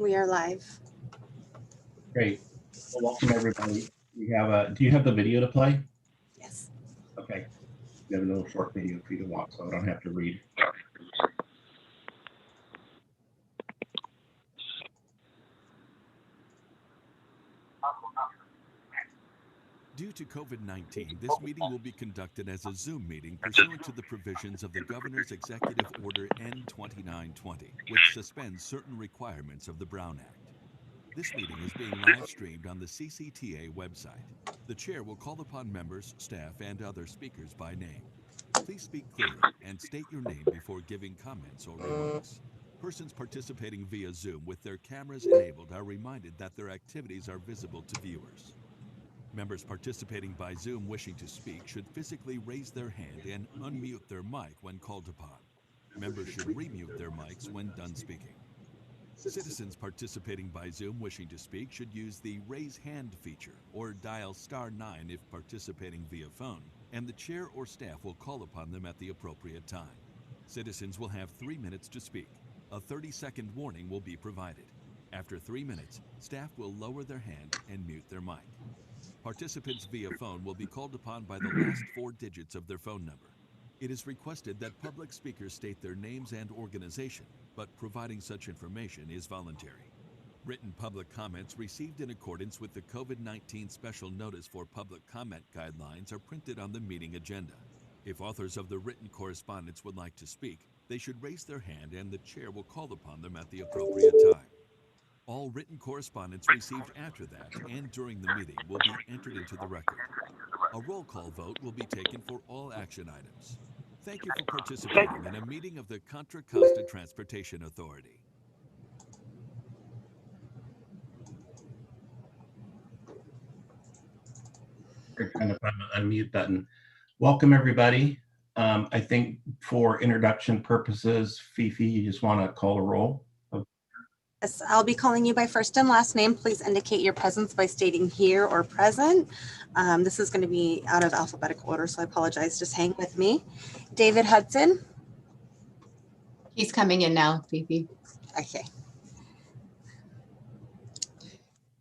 We are live. Great. Well, welcome everybody. We have do you have the video to play? Yes. Okay. We have a little short video for you to watch, so I don't have to read. Due to COVID-19, this meeting will be conducted as a Zoom meeting pursuant to the provisions of the Governor's Executive Order N-2920, which suspends certain requirements of the Brown Act. This meeting is being live streamed on the CCTA website. The chair will call upon members, staff, and other speakers by name. Please speak clearly and state your name before giving comments or remarks. Persons participating via Zoom with their cameras enabled are reminded that their activities are visible to viewers. Members participating by Zoom wishing to speak should physically raise their hand and unmute their mic when called upon. Members should remute their mics when done speaking. Citizens participating by Zoom wishing to speak should use the raise hand feature or dial *9 if participating via phone, and the chair or staff will call upon them at the appropriate time. Citizens will have 3 minutes to speak. A 30-second warning will be provided. After 3 minutes, staff will lower their hand and mute their mic. Participants via phone will be called upon by the last 4 digits of their phone number. It is requested that public speakers state their names and organization, but providing such information is voluntary. Written public comments received in accordance with the COVID-19 Special Notice for Public Comment Guidelines are printed on the meeting agenda. If authors of the written correspondence would like to speak, they should raise their hand and the chair will call upon them at the appropriate time. All written correspondence received after that and during the meeting will be entered into the record. A roll call vote will be taken for all action items. Thank you for participating in a meeting of the Contra Costa Transportation Authority. We're trying to find the unmute button. Welcome everybody. I think for introduction purposes, Fifi, you just want to call a roll? Yes, I'll be calling you by first and last name. Please indicate your presence by stating here or present. This is going to be out of alphabetical order, so I apologize. Just hang with me. David Hudson. He's coming in now, Fifi. Okay.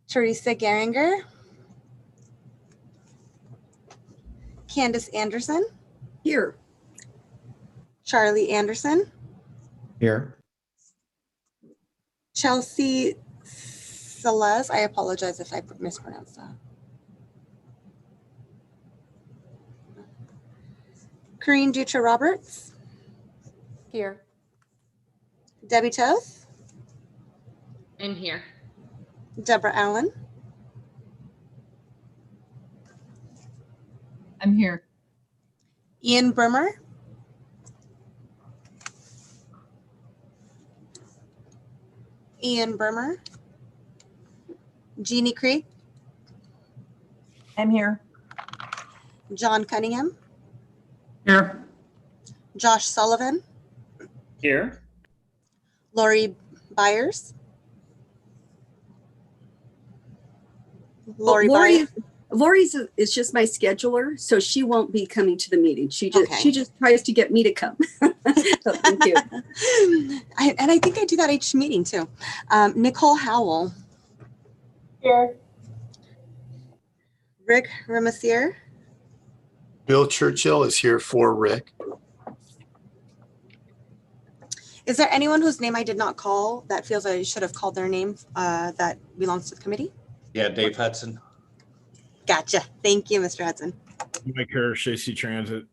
Teresa Geringer. Candace Anderson. Here. Charlie Anderson. Here. Chelsea Celez. I apologize if I mispronounced that. Corrine Dutra Roberts. Here. Debbie Toth. In here. Deborah Allen. I'm here. Ian Brimmer. Ian Brimmer. Jeannie Creek. I'm here. John Cunningham. Here. Josh Sullivan. Here. Lori Byers. Lori is just my scheduler, so she won't be coming to the meeting. She just tries to get me to come. So thank you. I think I do that each meeting too. Nicole Howell. Here. Rick Ramasier. Bill Churchill is here for Rick. Is there anyone whose name I did not call that feels I should have called their name that belongs to the committee? Yeah, Dave Hudson. Gotcha. Thank you, Mr. Hudson. Mike Hirsch, AC Transit.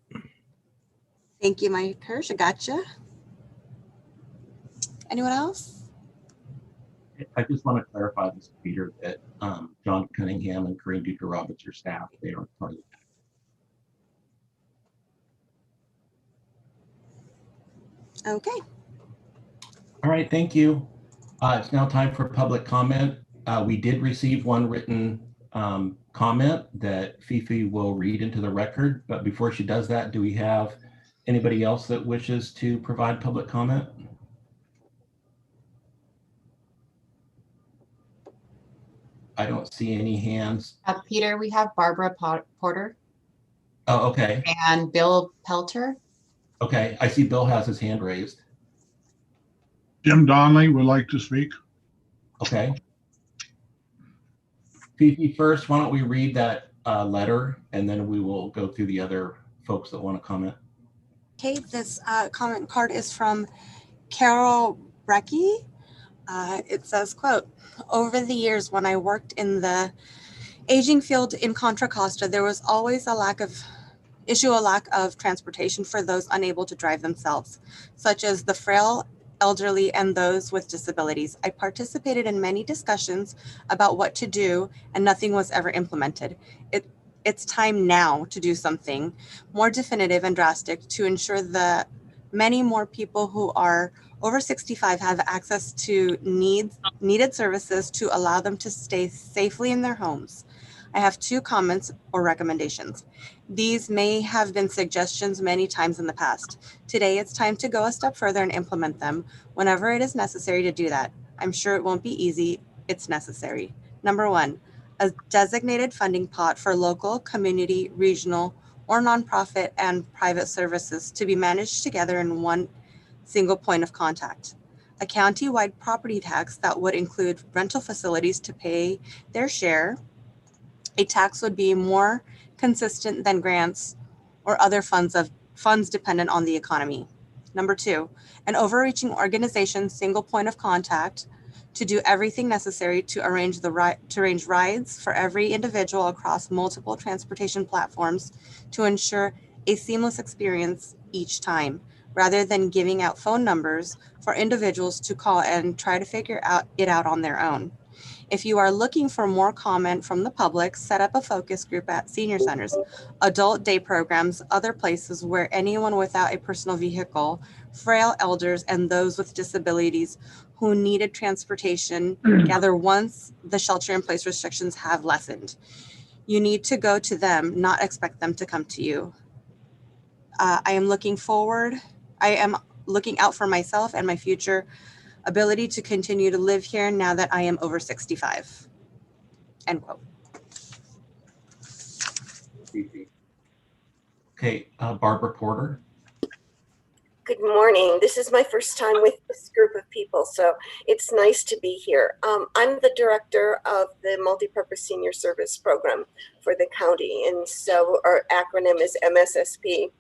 Thank you, Mike Hirsch. I gotcha. Anyone else? I just want to clarify this, Peter, that John Cunningham and Corrine Dutra Roberts are staff. They aren't part of that. Okay. All right, thank you. It's now time for public comment. We did receive one written comment that Fifi will read into the record, but before she does that, do we have anybody else that wishes to provide public comment? I don't see any hands. Peter, we have Barbara Porter. Oh, okay. And Bill Pelter. Okay, I see Bill has his hand raised. Jim Donnelly would like to speak. Okay. Fifi, first, why don't we read that letter, and then we will go through the other folks that want to comment. Okay, this comment card is from Carol Brecky. It says, quote, over the years when I worked in the aging field in Contra Costa, there was always a lack of transportation for those unable to drive themselves, such as the frail, elderly, and those with disabilities. I participated in many discussions about what to do, and nothing was ever implemented. It's time now to do something more definitive and drastic to ensure that many more people who are over 65 have access to needed services to allow them to stay safely in their homes. I have 2 comments or recommendations. These may have been suggestions many times in the past. Today, it's time to go a step further and implement them whenever it is necessary to do that. I'm sure it won't be easy. It's necessary. Number 1, a designated funding pot for local, community, regional, or nonprofit and private services to be managed together in one single point of contact. A county-wide property tax that would include rental facilities to pay their share. A tax would be more consistent than grants or other funds dependent on the economy. Number 2, an overreaching organization single point of contact to do everything necessary to arrange rides for every individual across multiple transportation platforms to ensure a seamless experience each time, rather than giving out phone numbers for individuals to call and try to figure it out on their own. If you are looking for more comment from the public, set up a focus group at senior centers, adult day programs, other places where anyone without a personal vehicle, frail elders, and those with disabilities who needed transportation gather once the shelter-in-place restrictions have lessened. You need to go to them, not expect them to come to you. I am looking out for myself and my future ability to continue to live here now that I am over 65. End quote. Okay, Barbara Porter. Good morning. This is my first time with this group of people, so it's nice to be here. I'm the director of the Multipurpose Senior Service Program for the county, and so our acronym is MSSP.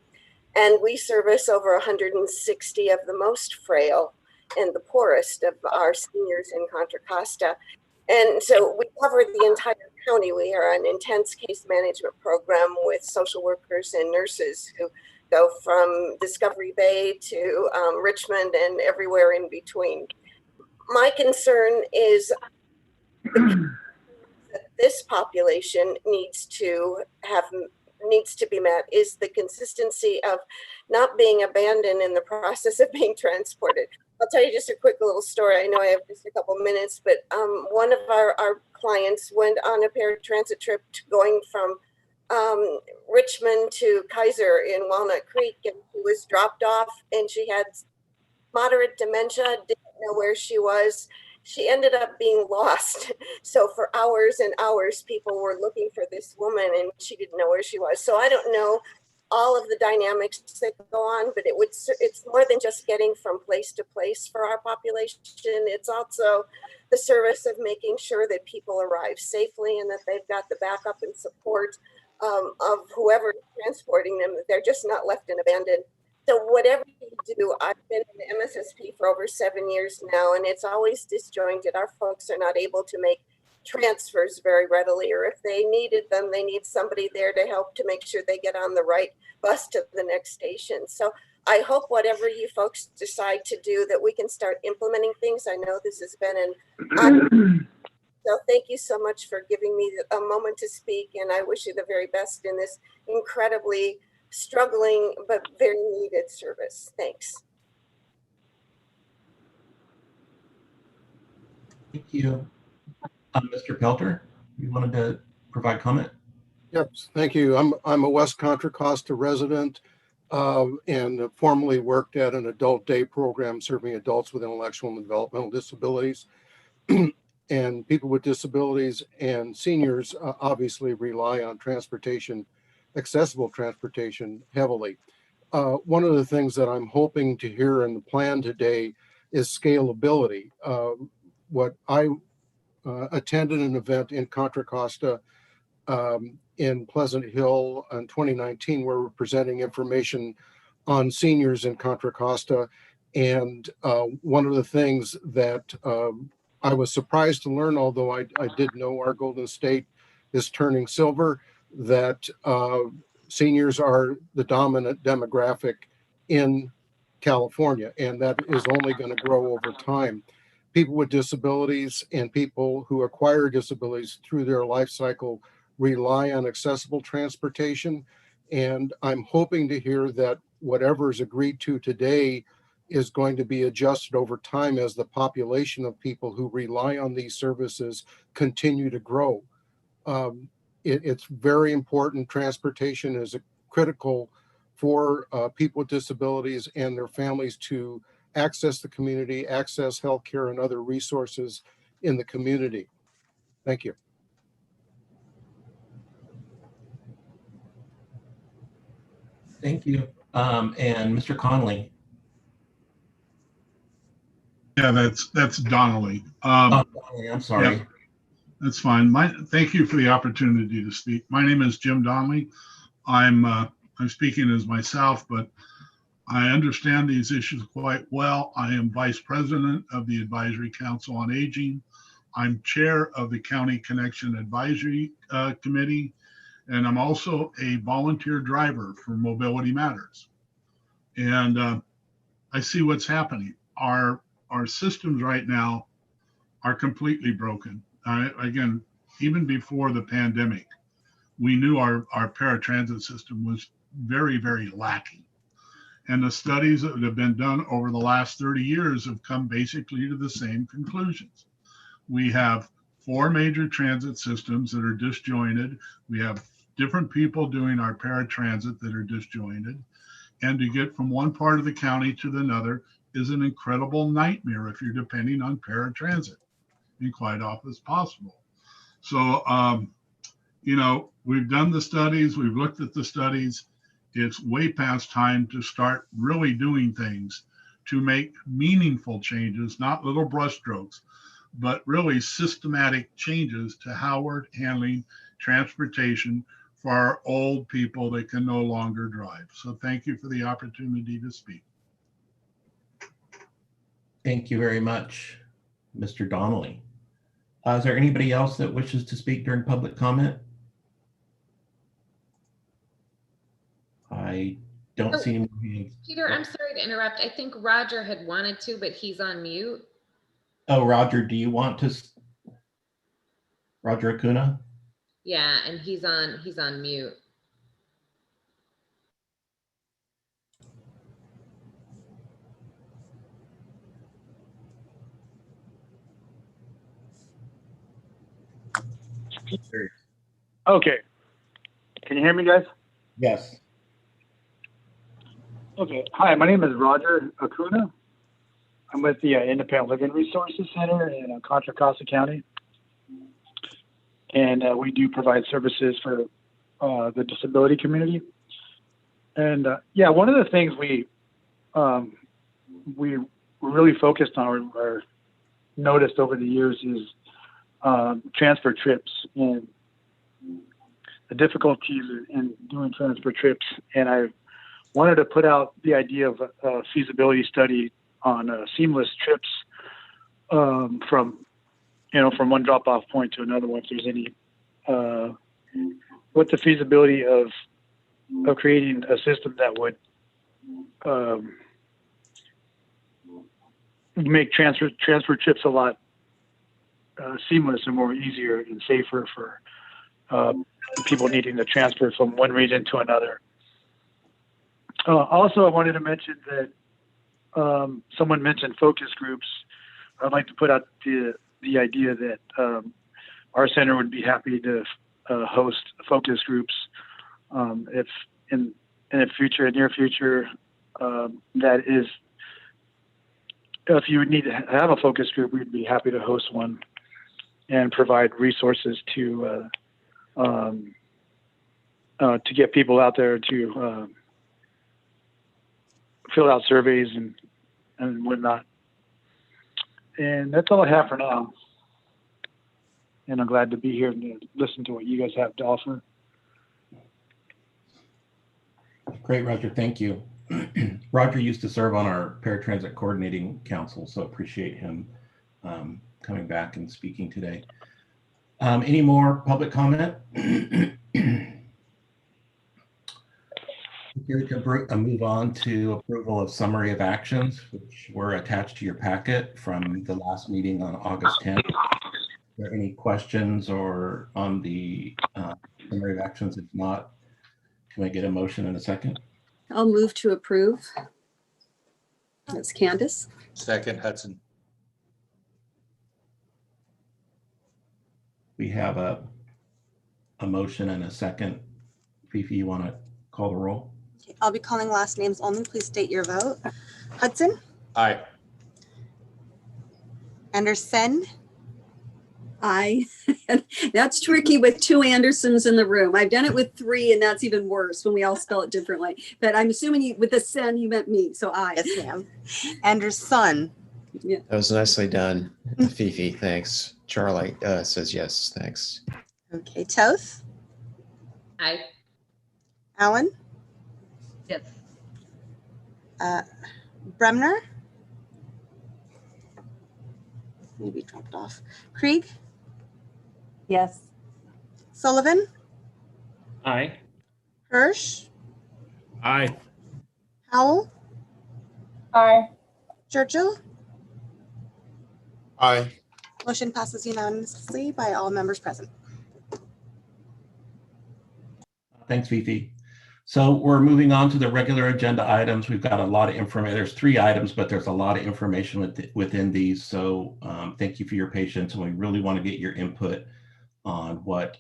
And we service over 160 of the most frail and the poorest of our seniors in Contra Costa. And so we cover the entire county. We are an intense case management program with social workers and nurses who go from Discovery Bay to Richmond and everywhere in between. My concern is that this population needs to be met is the consistency of not being abandoned in the process of being transported. I'll tell you just a quick little story. I know I have just a couple minutes, but one of our clients went on a paratransit trip going from Richmond to Kaiser in Walnut Creek, and she was dropped off and she had moderate dementia, didn't know where she was. She ended up being lost. So for hours and hours, people were looking for this woman and she didn't know where she was. So I don't know all of the dynamics that go on, but it's more than just getting from place to place for our population. It's also the service of making sure that people arrive safely and that they've got the backup and support of whoever is transporting them, that they're just not left and abandoned. So whatever you do, I've been in MSSP for over 7 years now, and it's always disjointed. Our folks are not able to make transfers very readily, or if they needed them, they need somebody there to help to make sure they get on the right bus to the next station. So I hope whatever you folks decide to do, that we can start implementing things. I know this has been so thank you so much for giving me a moment to speak, and I wish you the very best in this incredibly struggling but very needed service. Thanks. Thank you. Mr. Pelter, you wanted to provide comment? Yep, thank you. I'm a West Contra Costa resident and formerly worked at an adult day program serving adults with intellectual and developmental disabilities. And people with disabilities and seniors obviously rely on transportation, accessible transportation heavily. One of the things that I'm hoping to hear in the plan today is scalability. What I attended an event in Contra Costa in Pleasant Hill in 2019 where we're presenting information on seniors in Contra Costa. And one of the things that I was surprised to learn, although I did know our Golden State is turning silver, that seniors are the dominant demographic in California, and that is only going to grow over time. People with disabilities and people who acquire disabilities through their life cycle rely on accessible transportation. And I'm hoping to hear that whatever is agreed to today is going to be adjusted over time as the population of people who rely on these services continue to grow. It's very important. Transportation is critical for people with disabilities and their families to access the community, access healthcare and other resources in the community. Thank you. Thank you. And Mr. Conley. Yeah, that's Donnelly. Donnelly, I'm sorry. Yeah, that's fine. Thank you for the opportunity to speak. My name is Jim Donnelly. I'm speaking as myself, but I understand these issues quite well. I am Vice President of the Advisory Council on Aging. I'm Chair of the County Connection Advisory Committee, and I'm also a volunteer driver for Mobility Matters. And I see what's happening. Our systems right now are completely broken. Again, even before the pandemic, we knew our paratransit system was very, very lacking. And the studies that have been done over the last 30 years have come basically to the same conclusions. We have 4 major transit systems that are disjointed. We have different people doing our paratransit that are disjointed. And to get from one part of the county to another is an incredible nightmare if you're depending on paratransit, and quite often as possible. So, we've done the studies, we've looked at the studies. It's way past time to start really doing things to make meaningful changes, not little brushstrokes, but really systematic changes to how we're handling transportation for our old people that can no longer drive. So thank you for the opportunity to speak. Thank you very much, Mr. Donnelly. Is there anybody else that wishes to speak during public comment? I don't see any hands. Peter, I'm sorry to interrupt. I think Roger had wanted to, but he's on mute. Oh, Roger, do you want to? Roger Okuna? Yeah, and he's on mute. Okay. Can you hear me, guys? Yes. Okay. Hi, my name is Roger Okuna. I'm with the Independent Living Resources Center in Contra Costa County. And we do provide services for the disability community. And yeah, one of the things we really focused on or noticed over the years is transfer trips and the difficulties in doing transfer trips. And I wanted to put out the idea of a feasibility study on seamless trips from one drop-off point to another one. If there's any, what the feasibility of creating a system that would make transfer trips a lot seamless and more easier and safer for people needing to transfer from one region to another. Also, I wanted to mention that someone mentioned focus groups. I'd like to put out the idea that our center would be happy to host focus groups if in the future, near future, that is, if you would need to have a focus group, we'd be happy to host one and provide resources to get people out there to fill out surveys and whatnot. And that's all I have for now. and I'm glad to be here and to listen to what you guys have to offer. Great, Roger. Thank you. Roger used to serve on our Paratransit Coordinating Council, so appreciate him coming back and speaking today. Any more public comment? We can move on to approval of summary of actions, which were attached to your packet from the last meeting on August 10th. Are there any questions or on the summary of actions? If not, can I get a motion in a second? I'll move to approve. That's Candace. Second, Hudson. We have a motion and a second. Fifi, you want to call the roll? I'll be calling last names only. Please state your vote. Hudson? Aye. Anderson? Aye. That's tricky with two Andersons in the room. I've done it with three, and that's even worse when we all spell it differently. But I'm assuming with the sen, you meant me, so aye. Yes, ma'am. Anderson? Yeah. That was nicely done, Fifi. Thanks. Charlie says yes. Thanks. Okay. Toth? Aye. Allen? Yes. Bremner? Maybe dropped off. Krieg? Yes. Sullivan? Aye. Hirsch? Aye. Howell? Aye. Churchill? Aye. Motion passes unanimously by all members present. Thanks, Fifi. So we're moving on to the regular agenda items. We've got a lot of information. There's 3 items, but there's a lot of information within these. So thank you for your patience. And we really want to get your input on what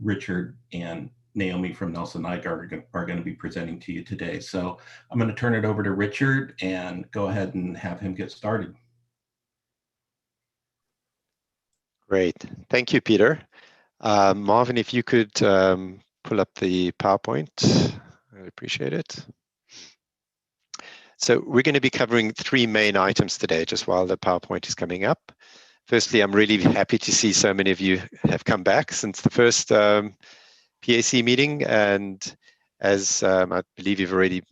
Richard and Naomi from Nelson Ike are going to be presenting to you today. So I'm going to turn it over to Richard and go ahead and have him get started. Great. Thank you, Peter. Marvin, if you could pull up the PowerPoint, I'd appreciate it. So we're going to be covering 3 main items today, just while the PowerPoint is coming up. Firstly, I'm really happy to see so many of you have come back since the first PAC meeting. And as I believe you've already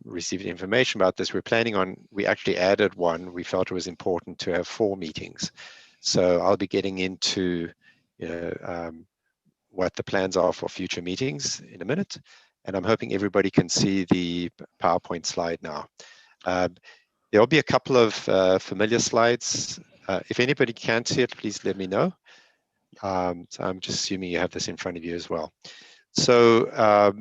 received information about this, we actually added one. We felt it was important to have 4 meetings. So I'll be getting into what the plans are for future meetings in a minute. And I'm hoping everybody can see the PowerPoint slide now. There'll be a couple of familiar slides. If anybody can't see it, please let me know. So I'm just assuming you have this in front of you as well. So a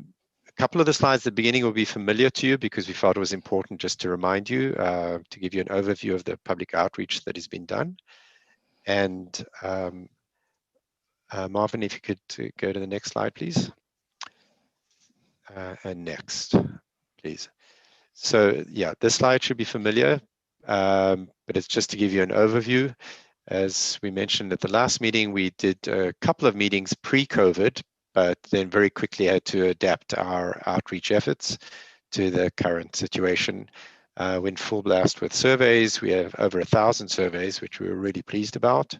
couple of the slides at the beginning will be familiar to you because we felt it was important just to remind you, to give you an overview of the public outreach that has been done. And Marvin, if you could go to the next slide, please. And next, please. So yeah, this slide should be familiar, but it's just to give you an overview. As we mentioned at the last meeting, we did a couple of meetings pre-COVID, but then very quickly had to adapt our outreach efforts to the current situation. Went full blast with surveys. We have over 1,000 surveys, which we were really pleased about.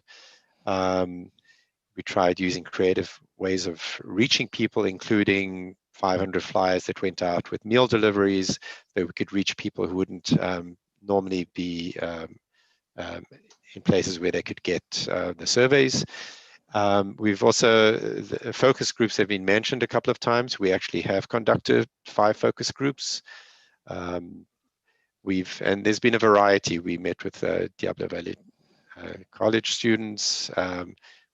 We tried using creative ways of reaching people, including 500 flyers that went out with meal deliveries, that we could reach people who wouldn't normally be in places where they could get the surveys. We've also, the focus groups have been mentioned a couple of times. We actually have conducted 5 focus groups. And there's been a variety. We met with Diablo Valley College students.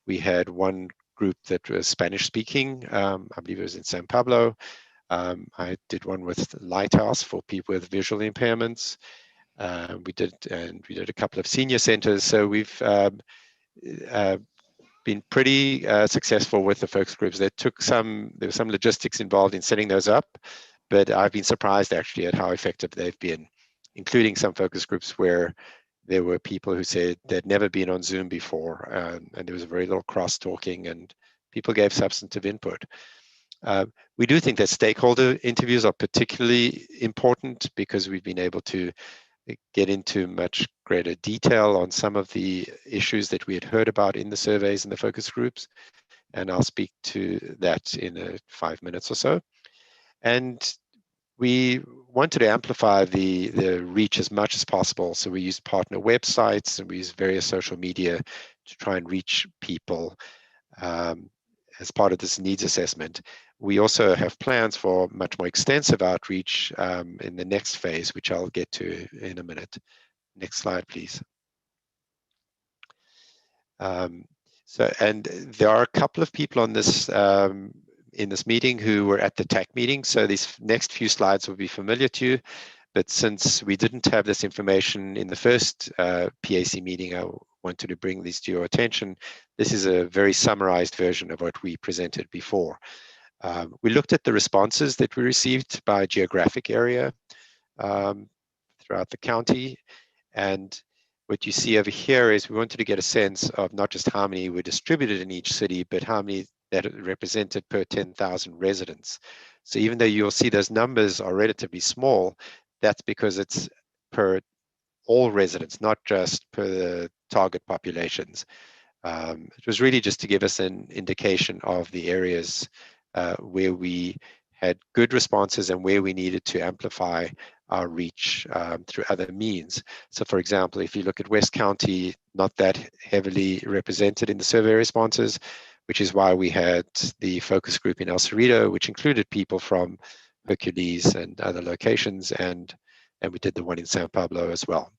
We had one group that was Spanish speaking. I believe it was in San Pablo. I did one with Lighthouse for people with visual impairments. We did a couple of senior centers. So we've been pretty successful with the focus groups. There was some logistics involved in setting those up, but I've been surprised actually at how effective they've been, including some focus groups where there were people who said they'd never been on Zoom before, and there was very little cross-talking, and people gave substantive input. We do think that stakeholder interviews are particularly important because we've been able to get into much greater detail on some of the issues that we had heard about in the surveys and the focus groups. And I'll speak to that in 5 minutes or so. And we wanted to amplify the reach as much as possible. So we used partner websites and we used various social media to try and reach people as part of this needs assessment. We also have plans for much more extensive outreach in the next phase, which I'll get to in a minute. Next slide, please. And there are a couple of people on this in this meeting who were at the TAC meeting, so these next few slides will be familiar to you. But since we didn't have this information in the first PAC meeting, I wanted to bring these to your attention. This is a very summarized version of what we presented before. We looked at the responses that we received by geographic area throughout the county. And what you see over here is we wanted to get a sense of not just how many were distributed in each city, but how many that are represented per 10,000 residents. So even though you'll see those numbers are relatively small, that's because it's per all residents, not just per the target populations. It was really just to give us an indication of the areas where we had good responses and where we needed to amplify our reach through other means. So for example, if you look at West County, not that heavily represented in the survey responses, which is why we had the focus group in El Cerrito, which included people from Hercules and other locations, and we did the one in San Pablo as well.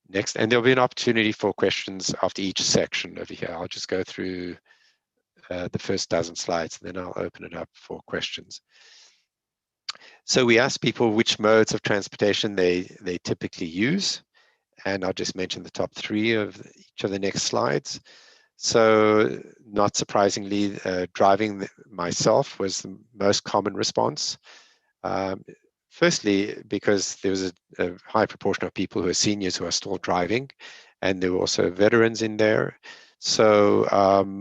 Next, and there'll be an opportunity for questions after each section over here. I'll just go through the first dozen slides, and then I'll open it up for questions. So we asked people which modes of transportation they typically use, and I'll just mention the top 3 of each of the next slides. So not surprisingly, driving myself was the most common response. Firstly, because there was a high proportion of people who are seniors who are still driving, and there were also veterans in there. So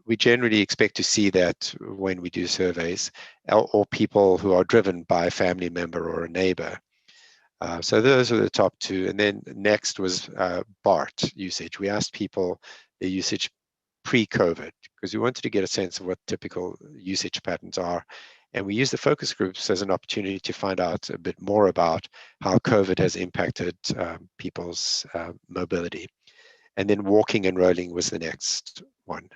we generally expect to see that when we do surveys, or people who are driven by a family member or a neighbor. So those are the top 2. And then next was BART usage. We asked people the usage pre-COVID, because we wanted to get a sense of what typical usage patterns are. And we use the focus groups as an opportunity to find out a bit more about how COVID has impacted people's mobility. And then walking and rolling was the next one.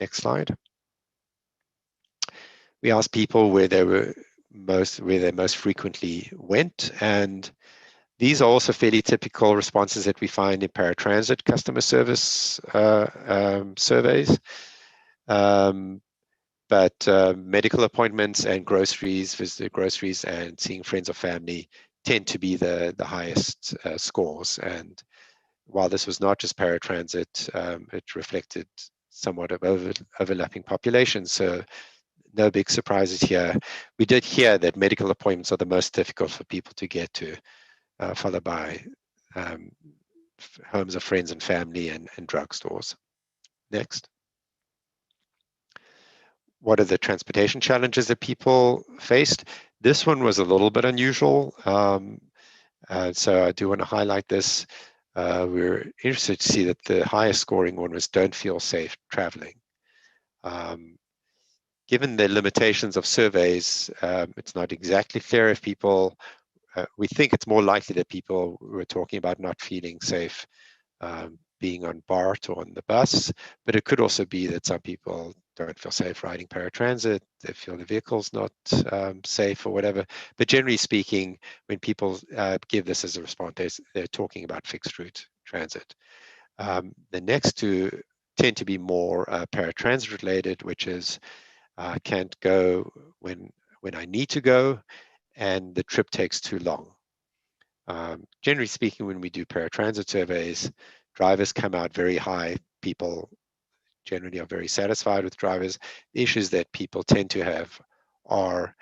Next slide. We asked people where they most frequently went, and these are also fairly typical responses that we find in paratransit customer service surveys. But medical appointments and groceries, visiting groceries and seeing friends or family tend to be the highest scores. And while this was not just paratransit, it reflected somewhat of overlapping populations. So no big surprises here. We did hear that medical appointments are the most difficult for people to get to, followed by homes of friends and family and drugstores. Next. What are the transportation challenges that people faced? This one was a little bit unusual. So I do want to highlight this. We're interested to see that the highest scoring one was don't feel safe traveling. Given the limitations of surveys, it's not exactly clear if people, we think it's more likely that people were talking about not feeling safe being on BART or on the bus, but it could also be that some people don't feel safe riding paratransit, they feel the vehicle's not safe or whatever. But generally speaking, when people give this as a response, they're talking about fixed route transit. The next 2 tend to be more paratransit related, which is can't go when I need to go, and the trip takes too long. Generally speaking, when we do paratransit surveys, drivers come out very high. People generally are very satisfied with drivers. The issues that people tend to have are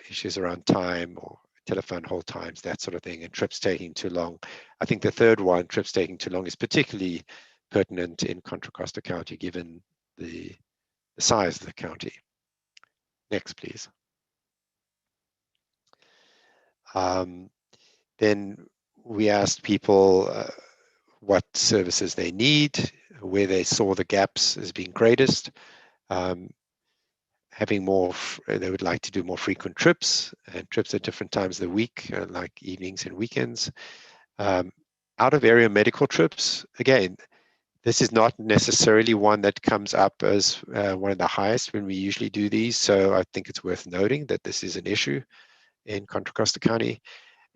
issues around time or telephone hold times, that sort of thing, and trips taking too long. I think the third one, trips taking too long, is particularly pertinent in Contra Costa County, given the size of the county. Next, please. Then we asked people what services they need, where they saw the gaps as being greatest. Having more, they would like to do more frequent trips and trips at different times of the week, like evenings and weekends. Out of area medical trips, again, this is not necessarily one that comes up as one of the highest when we usually do these. So I think it's worth noting that this is an issue in Contra Costa County.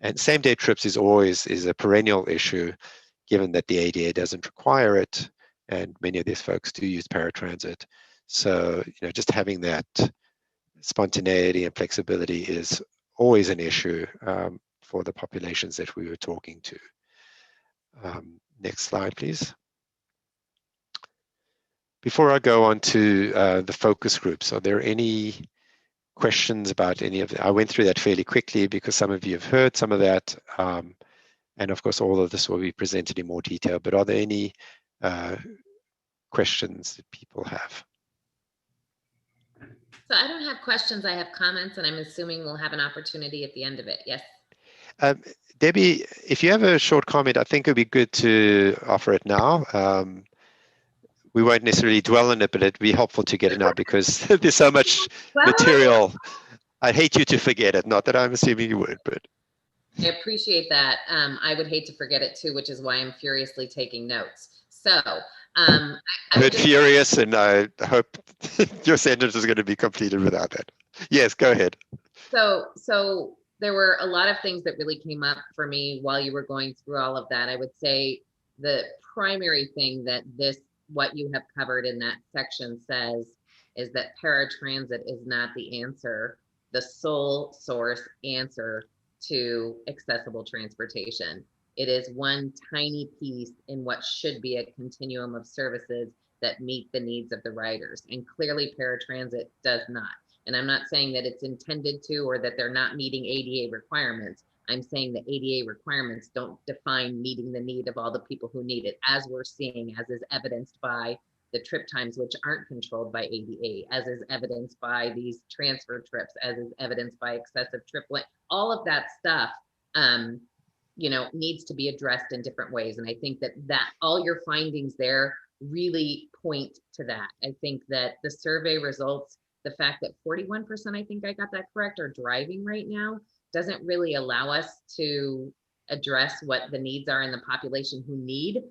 And same day trips is always a perennial issue, given that the ADA doesn't require it. And many of these folks do use paratransit. So, just having that spontaneity and flexibility is always an issue for the populations that we were talking to. Next slide, please. Before I go on to the focus groups, are there any questions about any of that? I went through that fairly quickly because some of you have heard some of that. And of course, all of this will be presented in more detail, but are there any questions that people have? So I don't have questions, I have comments, and I'm assuming we'll have an opportunity at the end of it. Yes. Debbie, if you have a short comment, I think it would be good to offer it now. We won't necessarily dwell on it, but it'd be helpful to get it now because there's so much material. I'd hate you to forget it. Not that I'm assuming you would, but. I appreciate that. I would hate to forget it too, which is why I'm furiously taking notes. So I heard furious, and I hope your sentence is going to be completed without that. Yes, go ahead. So there were a lot of things that really came up for me while you were going through all of that. I would say the primary thing that what you have covered in that section says is that paratransit is not the answer, the sole source answer to accessible transportation. It is one tiny piece in what should be a continuum of services that meet the needs of the riders. And clearly paratransit does not. And I'm not saying that it's intended to or that they're not meeting ADA requirements. I'm saying the ADA requirements don't define meeting the need of all the people who need it, as we're seeing, as is evidenced by the trip times, which aren't controlled by ADA, as is evidenced by these transfer trips, as is evidenced by excessive trip length. All of that stuff, needs to be addressed in different ways. And I think that all your findings there really point to that. I think that the survey results, the fact that 41%, I think I got that correct, are driving right now, doesn't really allow us to address what the needs are in the population who need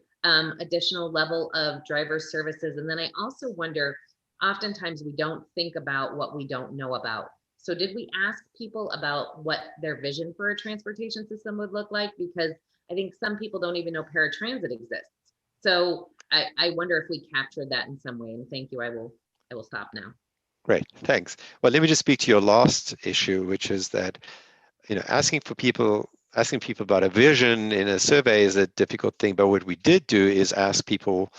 additional level of driver services. And then I also wonder, oftentimes we don't think about what we don't know about. So did we ask people about what their vision for a transportation system would look like? Because I think some people don't even know paratransit exists. So I wonder if we captured that in some way. And thank you. I will stop now. Great, thanks. Well, let me just speak to your last issue, which is that, asking people about a vision in a survey is a difficult thing. But what we did do is ask people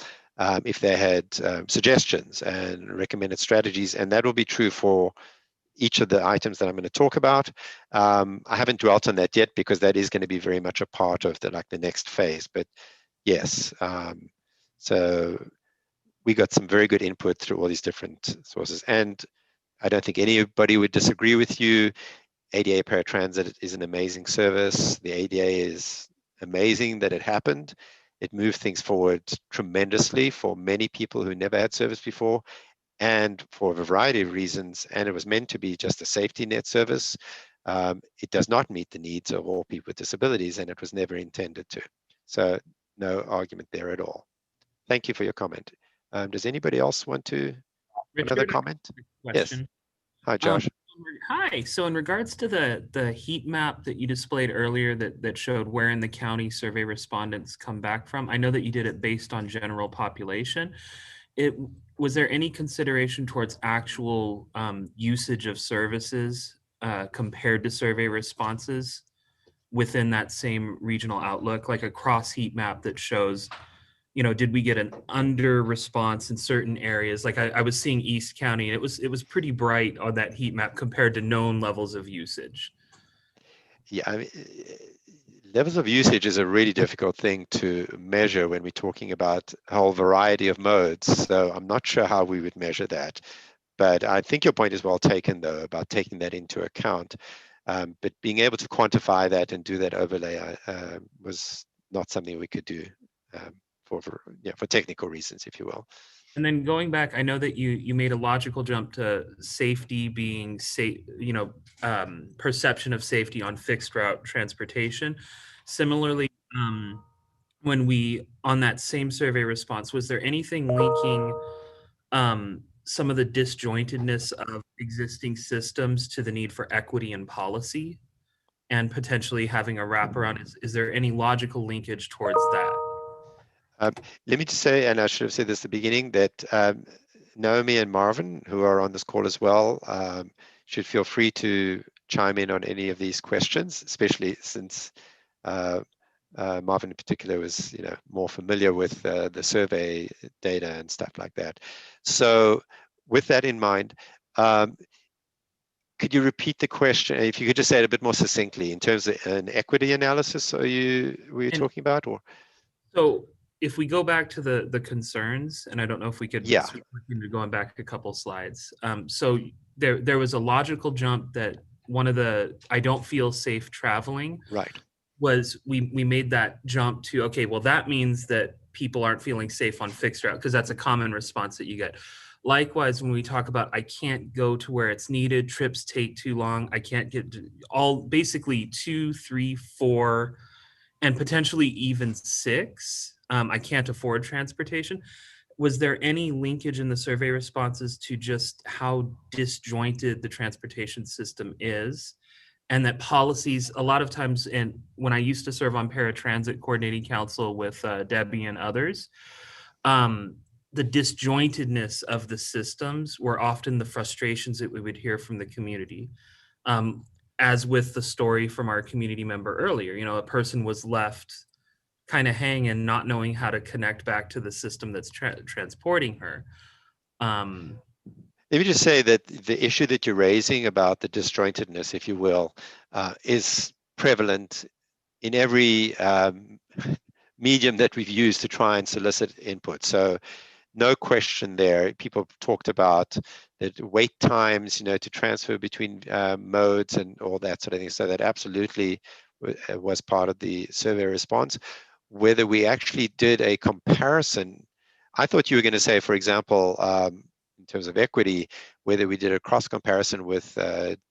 if they had suggestions and recommended strategies, and that will be true for each of the items that I'm going to talk about. I haven't dwelt on that yet because that is going to be very much a part of the next phase. But yes, so we got some very good input through all these different sources, and I don't think anybody would disagree with you. ADA paratransit is an amazing service. The ADA is amazing that it happened. It moved things forward tremendously for many people who never had service before, and for a variety of reasons. And it was meant to be just a safety net service. It does not meet the needs of all people with disabilities, and it was never intended to. So no argument there at all. Thank you for your comment. Does anybody else want to another comment? Yes. Hi, Josh. Hi. So in regards to the heat map that you displayed earlier that showed where in the county survey respondents come back from, I know that you did it based on general population. Was there any consideration towards actual usage of services compared to survey responses within that same regional outlook, like a cross heat map that shows, did we get an under response in certain areas? Like I was seeing East County, and it was pretty bright on that heat map compared to known levels of usage. Yeah, I mean, levels of usage is a really difficult thing to measure when we're talking about a whole variety of modes. So I'm not sure how we would measure that. But I think your point is well taken, though, about taking that into account. But being able to quantify that and do that overlay was not something we could do for technical reasons, if you will. And then going back, I know that you made a logical jump to safety being safe, perception of safety on fixed route transportation. Similarly, when we, on that same survey response, was there anything linking some of the disjointedness of existing systems to the need for equity and policy and potentially having a wraparound? Is there any logical linkage towards that? Let me just say, and I should have said this at the beginning, that Naomi and Marvin, who are on this call as well, should feel free to chime in on any of these questions, especially since Marvin in particular was, more familiar with the survey data and stuff like that. So with that in mind, could you repeat the question? If you could just say it a bit more succinctly in terms of an equity analysis, were you talking about? Or so if we go back to the concerns, and I don't know if we could switch into going back a couple slides. So there was a logical jump that one of the I don't feel safe traveling was we made that jump to, okay, well, that means that people aren't feeling safe on fixed route, because that's a common response that you get. Likewise, when we talk about I can't go to where it's needed, trips take too long, I can't get to all basically 2, 3, 4, and potentially even 6. I can't afford transportation. Was there any linkage in the survey responses to just how disjointed the transportation system is? And that policies, a lot of times, and when I used to serve on Paratransit Coordinating Council with Debbie and others, the disjointedness of the systems were often the frustrations that we would hear from the community. As with the story from our community member earlier, a person was left kind of hanging, not knowing how to connect back to the system that's transporting her. Let me just say that the issue that you're raising about the disjointedness, if you will, is prevalent in every medium that we've used to try and solicit input. So no question there. People talked about the wait times, to transfer between modes and all that sort of thing. So that absolutely was part of the survey response. Whether we actually did a comparison, I thought you were going to say, for example, in terms of equity, whether we did a cross comparison with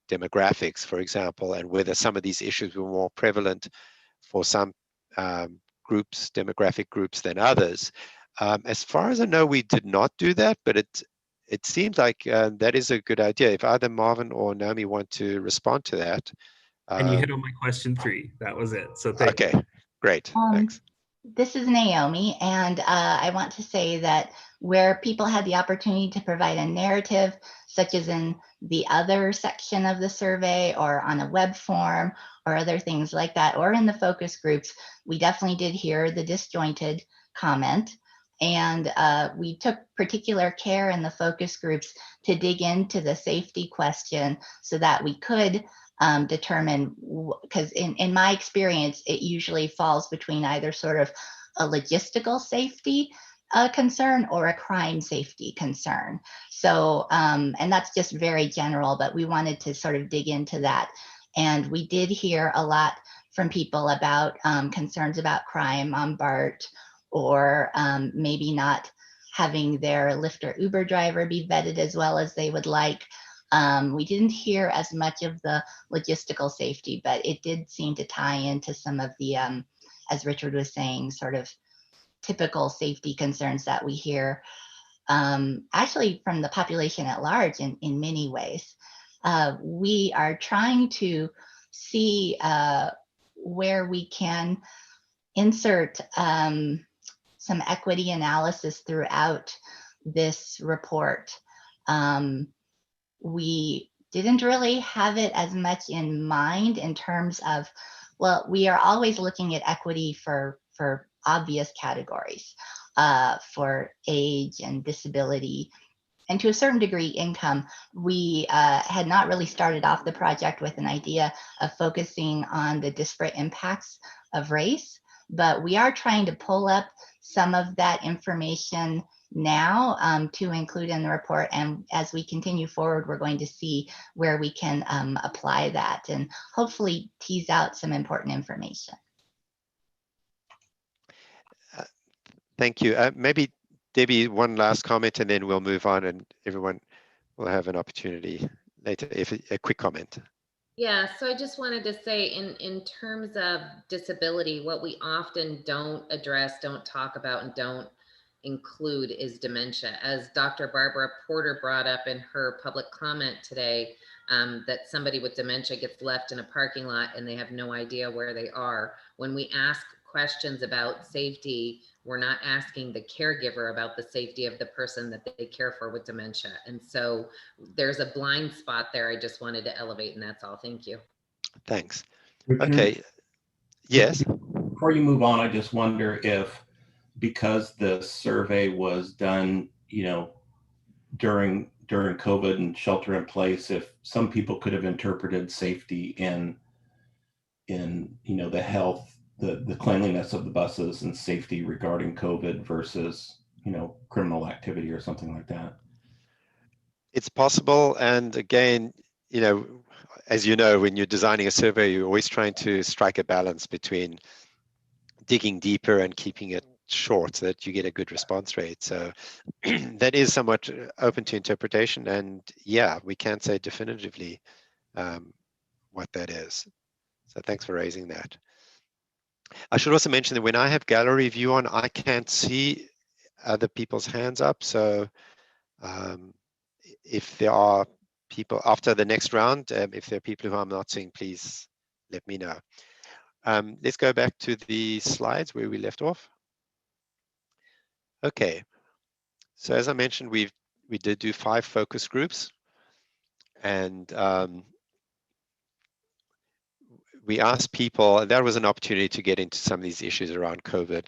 demographics, for example, and whether some of these issues were more prevalent for some groups, demographic groups, than others. As far as I know, we did not do that, but it seems like that is a good idea. If either Marvin or Naomi want to respond to that. And you hit on my question 3. That was it. So thank you. Great. Thanks. This is Naomi, and I want to say that where people had the opportunity to provide a narrative, such as in the other section of the survey or on a web form or other things like that, or in the focus groups, we definitely did hear the disjointed comment. And we took particular care in the focus groups to dig into the safety question so that we could determine, because in my experience, it usually falls between either sort of a logistical safety concern or a crime safety concern. So, and that's just very general, but we wanted to sort of dig into that. And we did hear a lot from people about concerns about crime on BART, or maybe not having their Lyft or Uber driver be vetted as well as they would like. We didn't hear as much of the logistical safety, but it did seem to tie into some of the, as Richard was saying, sort of typical safety concerns that we hear, actually from the population at large in many ways. We are trying to see where we can insert some equity analysis throughout this report. We didn't really have it as much in mind in terms of, well, we are always looking at equity for obvious categories, for age and disability, and to a certain degree, income. We had not really started off the project with an idea of focusing on the disparate impacts of race, but we are trying to pull up some of that information now to include in the report. And as we continue forward, we're going to see where we can apply that and hopefully tease out some important information. Thank you. Maybe Debbie, one last comment, and then we'll move on, and everyone will have an opportunity later. If a quick comment. Yeah, so I just wanted to say in terms of disability, what we often don't address, don't talk about, and don't include is dementia. As Dr. Barbara Porter brought up in her public comment today, that somebody with dementia gets left in a parking lot and they have no idea where they are. When we ask questions about safety, we're not asking the caregiver about the safety of the person that they care for with dementia. And so there's a blind spot there I just wanted to elevate, and that's all. Thank you. Thanks. Richard, okay. Yes. Before you move on, I just wonder if, because the survey was done, during COVID and shelter in place, if some people could have interpreted safety in the health, the cleanliness of the buses and safety regarding COVID versus, criminal activity or something like that. It's possible. And again, as you know, when you're designing a survey, you're always trying to strike a balance between digging deeper and keeping it short so that you get a good response rate. So that is somewhat open to interpretation. And yeah, we can't say definitively what that is. So thanks for raising that. I should also mention that when I have gallery view on, I can't see other people's hands up. So if there are people after the next round, if there are people who I'm not seeing, please let me know. Let's go back to the slides where we left off. Okay, so as I mentioned, we did do 5 focus groups, and we asked people, that was an opportunity to get into some of these issues around COVID.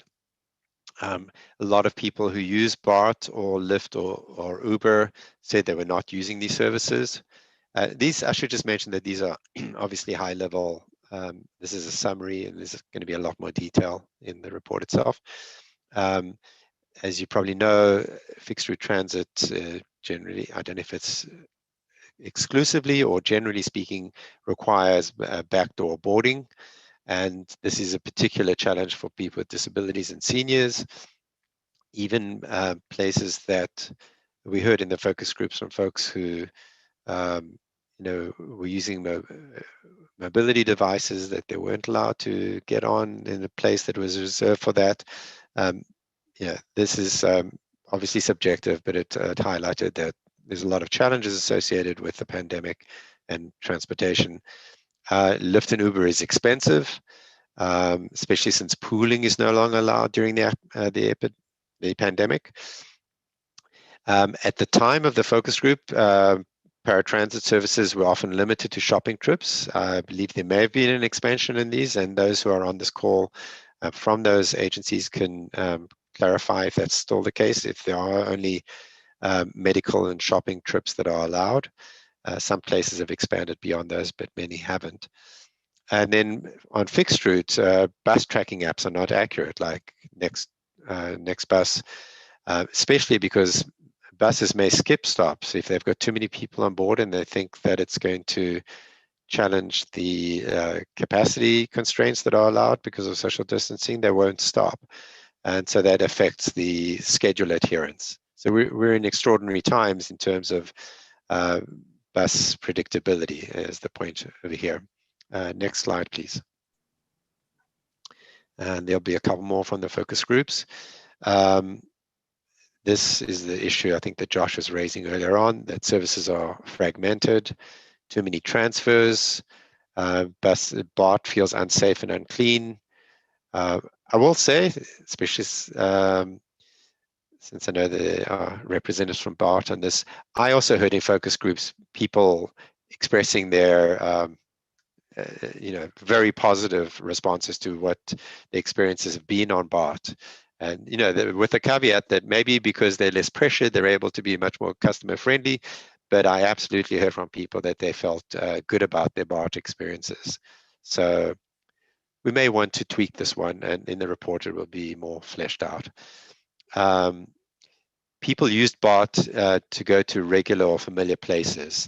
A lot of people who use BART or Lyft or Uber said they were not using these services. I should just mention that these are obviously high level. This is a summary, and there's going to be a lot more detail in the report itself. As you probably know, fixed route transit generally, I don't know if it's exclusively or generally speaking, requires backdoor boarding. And this is a particular challenge for people with disabilities and seniors. Even places that we heard in the focus groups from folks who were using mobility devices that they weren't allowed to get on in a place that was reserved for that. This is obviously subjective, but it highlighted that there's a lot of challenges associated with the pandemic and transportation. Lyft and Uber is expensive, especially since pooling is no longer allowed during the pandemic. At the time of the focus group, paratransit services were often limited to shopping trips. I believe there may have been an expansion in these, and those who are on this call from those agencies can clarify if that's still the case, if there are only medical and shopping trips that are allowed. Some places have expanded beyond those, but many haven't. And then on fixed routes, bus tracking apps are not accurate, like Next Bus, especially because buses may skip stops if they've got too many people on board and they think that it's going to challenge the capacity constraints that are allowed because of social distancing. They won't stop. And so that affects the schedule adherence. So we're in extraordinary times in terms of bus predictability is the point over here. Next slide, please. And there'll be a couple more from the focus groups. This is the issue I think that Josh was raising earlier on, that services are fragmented, too many transfers, BART feels unsafe and unclean. I will say, especially since I know there are representatives from BART on this, I also heard in focus groups people expressing their very positive responses to what the experiences have been on BART. And, with the caveat that maybe because they're less pressured, they're able to be much more customer friendly. But I absolutely heard from people that they felt good about their BART experiences. So we may want to tweak this one, and in the report it will be more fleshed out. People used BART to go to regular or familiar places,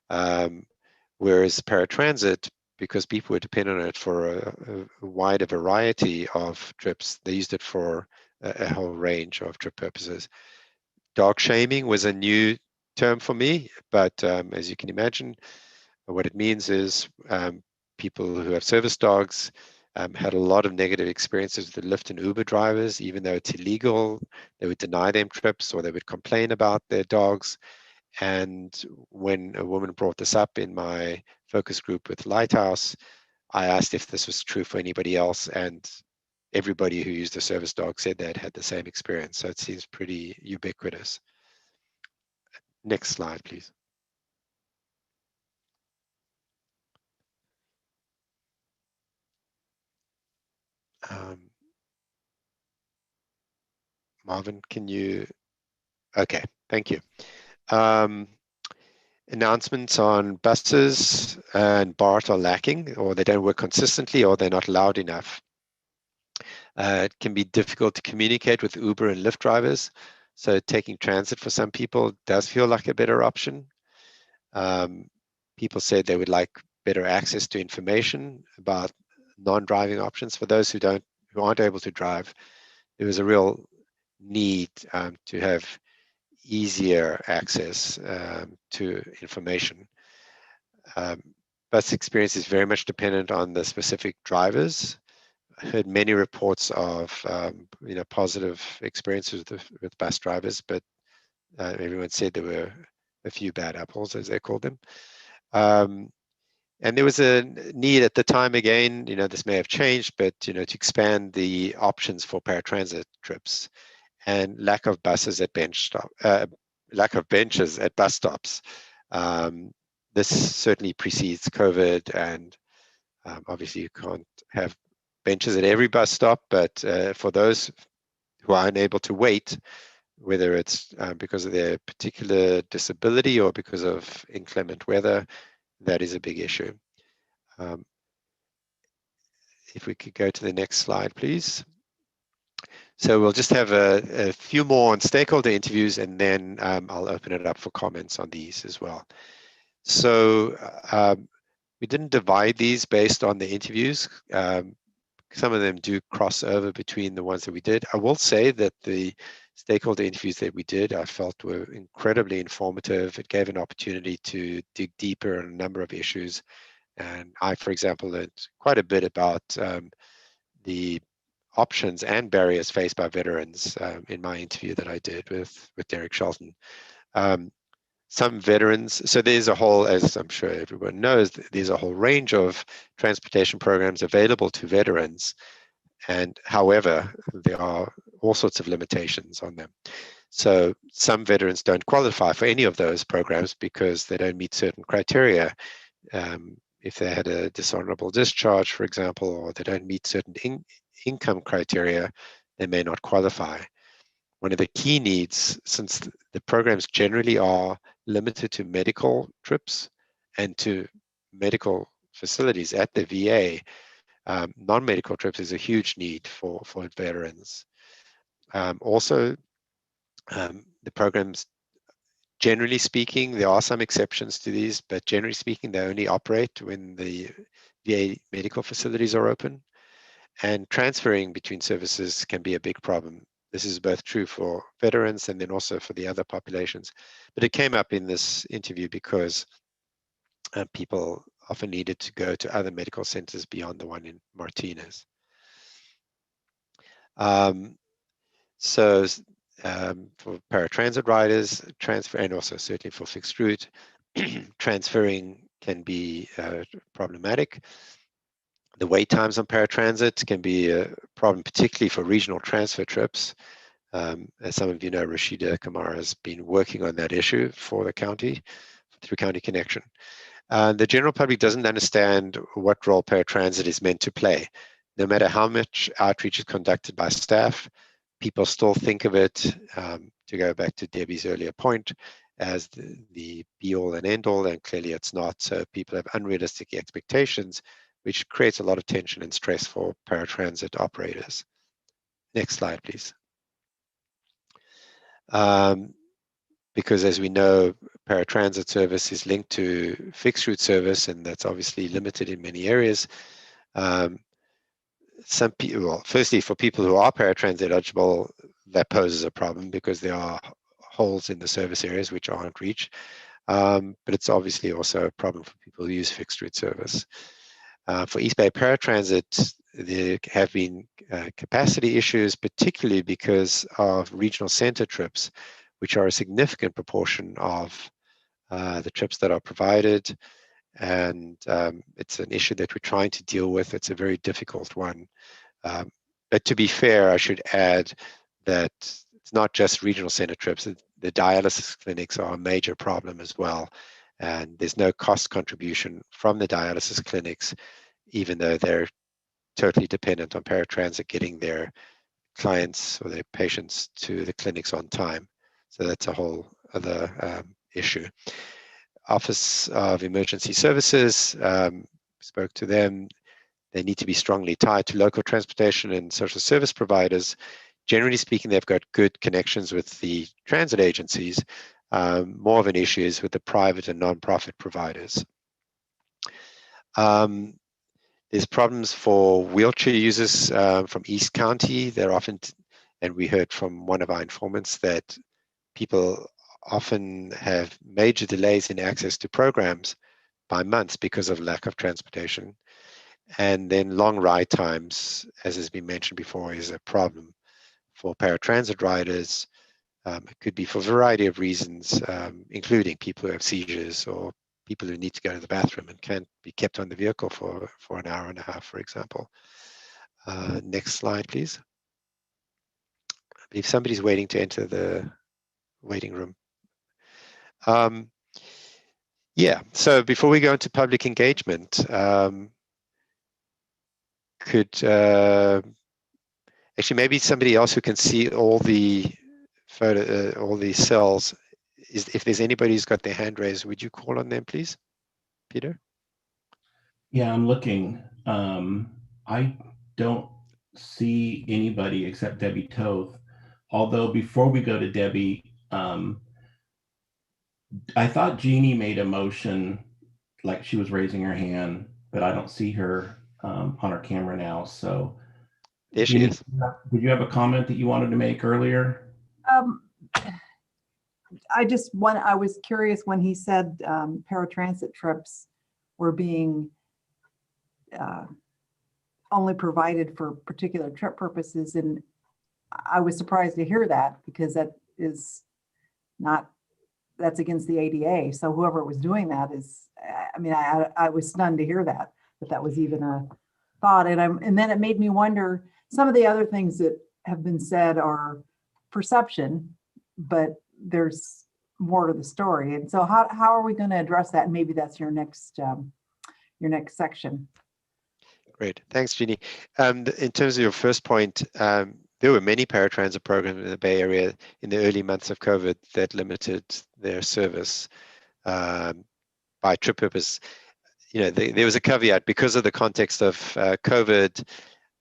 whereas paratransit, because people were dependent on it for a wider variety of trips, they used it for a whole range of trip purposes. Dog shaming was a new term for me, but as you can imagine, what it means is people who have service dogs had a lot of negative experiences with Lyft and Uber drivers. Even though it's illegal, they would deny them trips or they would complain about their dogs. And when a woman brought this up in my focus group with Lighthouse, I asked if this was true for anybody else, and everybody who used a service dog said they had the same experience. So it seems pretty ubiquitous. Next slide, please. Marvin, can you? Okay, thank you. Announcements on buses and BART are lacking, or they don't work consistently, or they're not loud enough. It can be difficult to communicate with Uber and Lyft drivers, so taking transit for some people does feel like a better option. People said they would like better access to information about non-driving options for those who aren't able to drive. There was a real need to have easier access to information. Bus experience is very much dependent on the specific drivers. I heard many reports of positive experiences with bus drivers, but everyone said there were a few bad apples, as they called them. And there was a need at the time, again, this may have changed, but to expand the options for paratransit trips, and lack of buses at lack of benches at bus stops. This certainly precedes COVID, and obviously you can't have benches at every bus stop, but for those who are unable to wait, whether it's because of their particular disability or because of inclement weather, that is a big issue. If we could go to the next slide, please. So we'll just have a few more on stakeholder interviews, and then I'll open it up for comments on these as well. So we didn't divide these based on the interviews. Some of them do cross over between the ones that we did. I will say that the stakeholder interviews that we did, I felt were incredibly informative. It gave an opportunity to dig deeper on a number of issues. And I, for example, learned quite a bit about the options and barriers faced by veterans in my interview that I did with Derek Shelton. Some veterans, so there's a whole, as I'm sure everyone knows, there's a whole range of transportation programs available to veterans. And however, there are all sorts of limitations on them. So some veterans don't qualify for any of those programs because they don't meet certain criteria. If they had a dishonorable discharge, for example, or they don't meet certain income criteria, they may not qualify. One of the key needs, since the programs generally are limited to medical trips and to medical facilities at the VA, non-medical trips is a huge need for veterans. Also, the programs, generally speaking, there are some exceptions to these, but generally speaking, they only operate when the VA medical facilities are open. And transferring between services can be a big problem. This is both true for veterans and then also for the other populations. But it came up in this interview because people often needed to go to other medical centers beyond the one in Martinez. For paratransit riders, and also certainly for fixed route, transferring can be problematic. The wait times on paratransit can be a problem, particularly for regional transfer trips. As some of you know, Rashida Kamara has been working on that issue for the county, through County Connection. The general public doesn't understand what role paratransit is meant to play. No matter how much outreach is conducted by staff, people still think of it, to go back to Debbie's earlier point, as the be-all and end-all, and clearly it's not. So people have unrealistic expectations which creates a lot of tension and stress for paratransit operators. Next slide, please. Because as we know, paratransit service is linked to fixed route service, and that's obviously limited in many areas. Some people, well, firstly, for people who are paratransit eligible, that poses a problem because there are holes in the service areas which aren't reached. But it's obviously also a problem for people who use fixed route service. For East Bay Paratransit, there have been capacity issues, particularly because of regional center trips, which are a significant proportion of the trips that are provided. And it's an issue that we're trying to deal with. It's a very difficult one. But to be fair, I should add that it's not just regional center trips. The dialysis clinics are a major problem as well. And there's no cost contribution from the dialysis clinics, even though they're totally dependent on paratransit getting their clients or their patients to the clinics on time. So that's a whole other issue. Office of Emergency Services, spoke to them. They need to be strongly tied to local transportation and social service providers. Generally speaking, they've got good connections with the transit agencies. More of an issue is with the private and non-profit providers. There's problems for wheelchair users from East County. They're often, and we heard from one of our informants that people often have major delays in access to programs by months because of lack of transportation. And then long ride times, as has been mentioned before, is a problem for paratransit riders. It could be for a variety of reasons, including people who have seizures or people who need to go to the bathroom and can't be kept on the vehicle for an hour and a half, for example. Next slide, please. I believe somebody's waiting to enter the waiting room. Yeah, so before we go into public engagement, could actually maybe somebody else who can see all the photo, all the cells, if there's anybody who's got their hand raised, would you call on them, please, Peter? Yeah, I'm looking. I don't see anybody except Debbie Toth. Although before we go to Debbie, I thought Jeannie made a motion like she was raising her hand, but I don't see her on our camera now. So there she Jeannie, is. did you have a comment that you wanted to make earlier? I was curious when he said paratransit trips were being only provided for particular trip purposes, and I was surprised to hear that because that's against the ADA. So whoever was doing that is, I mean, I was stunned to hear that was even a thought. And then it made me wonder, some of the other things that have been said are perception, but there's more to the story. And so how are we going to address that? And maybe that's your next section. Great, thanks, Jeannie. In terms of your first point, there were many paratransit programs in the Bay Area in the early months of COVID that limited their service by trip purpose. You know, there was a caveat because of the context of COVID,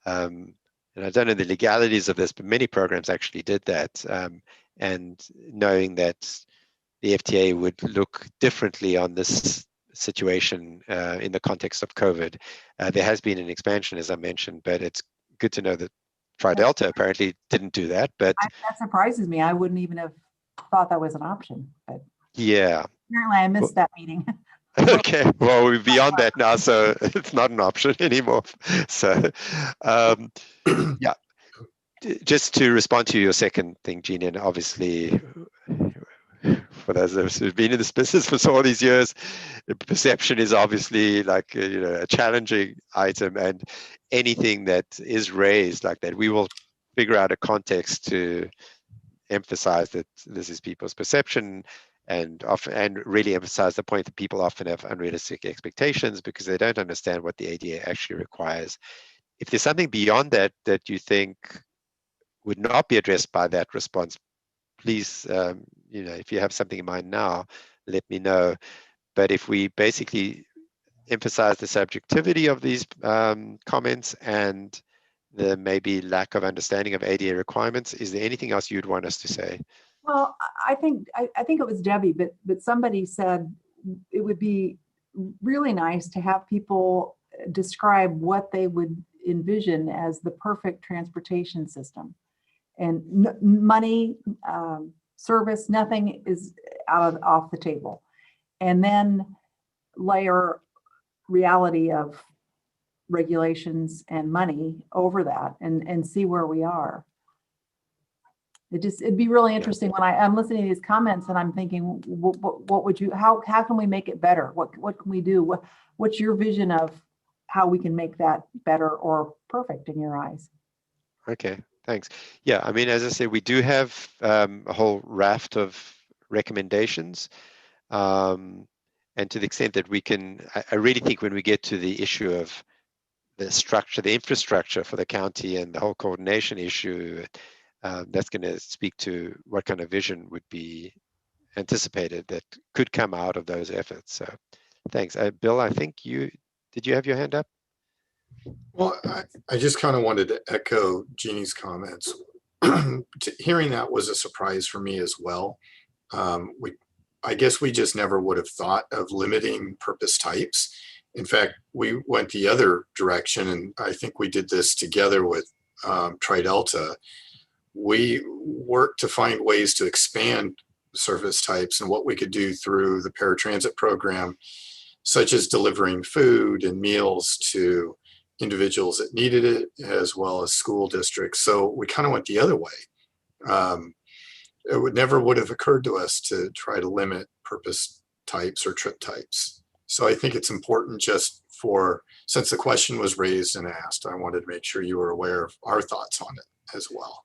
and I don't know the legalities of this, but many programs actually did that. And knowing that the FTA would look differently on this situation in the context of COVID, there has been an expansion, as I mentioned, but it's good to know that Tri-Delta apparently didn't do that. But that surprises me. I wouldn't even have thought that was an option. But yeah, apparently I missed that meeting. Okay, well, we're beyond that now, so it's not an option anymore. So, yeah, just to respond to your second thing, Jeannie, and obviously, for those of us who've been in this business for all these years, perception is obviously like a challenging item, and anything that is raised like that, we will figure out a context to emphasize that this is people's perception, and really emphasize the point that people often have unrealistic expectations because they don't understand what the ADA actually requires. If there's something beyond that that you think would not be addressed by that response, please, if you have something in mind now, let me know. But if we basically emphasize the subjectivity of these comments and the maybe lack of understanding of ADA requirements. Is there anything else you'd want us to say? Well, I think it was Debbie, but somebody said it would be really nice to have people describe what they would envision as the perfect transportation system. And money, service, nothing is off the table. And then layer reality of regulations and money over that and see where we are. It'd be really interesting when I'm listening to these comments and I'm thinking, what would you, how can we make it better? What can we do? What's your vision of how we can make that better or perfect in your eyes? Okay, thanks. Yeah, I mean, as I said, we do have a whole raft of recommendations. And to the extent that we can, I really think when we get to the issue of the structure, the infrastructure for the county and the whole coordination issue, that's going to speak to what kind of vision would be anticipated that could come out of those efforts. So thanks. Bill, I think did you have your hand up? Well, I just kind of wanted to echo Jeannie's comments. Hearing that was a surprise for me as well. I guess we just never would have thought of limiting purpose types. In fact, we went the other direction, and I think we did this together with Tri-Delta. We worked to find ways to expand service types and what we could do through the paratransit program, such as delivering food and meals to individuals that needed it, as well as school districts. So we kind of went the other way. It never would have occurred to us to try to limit purpose types or trip types. So I think it's important just since the question was raised and asked, I wanted to make sure you were aware of our thoughts on it as well.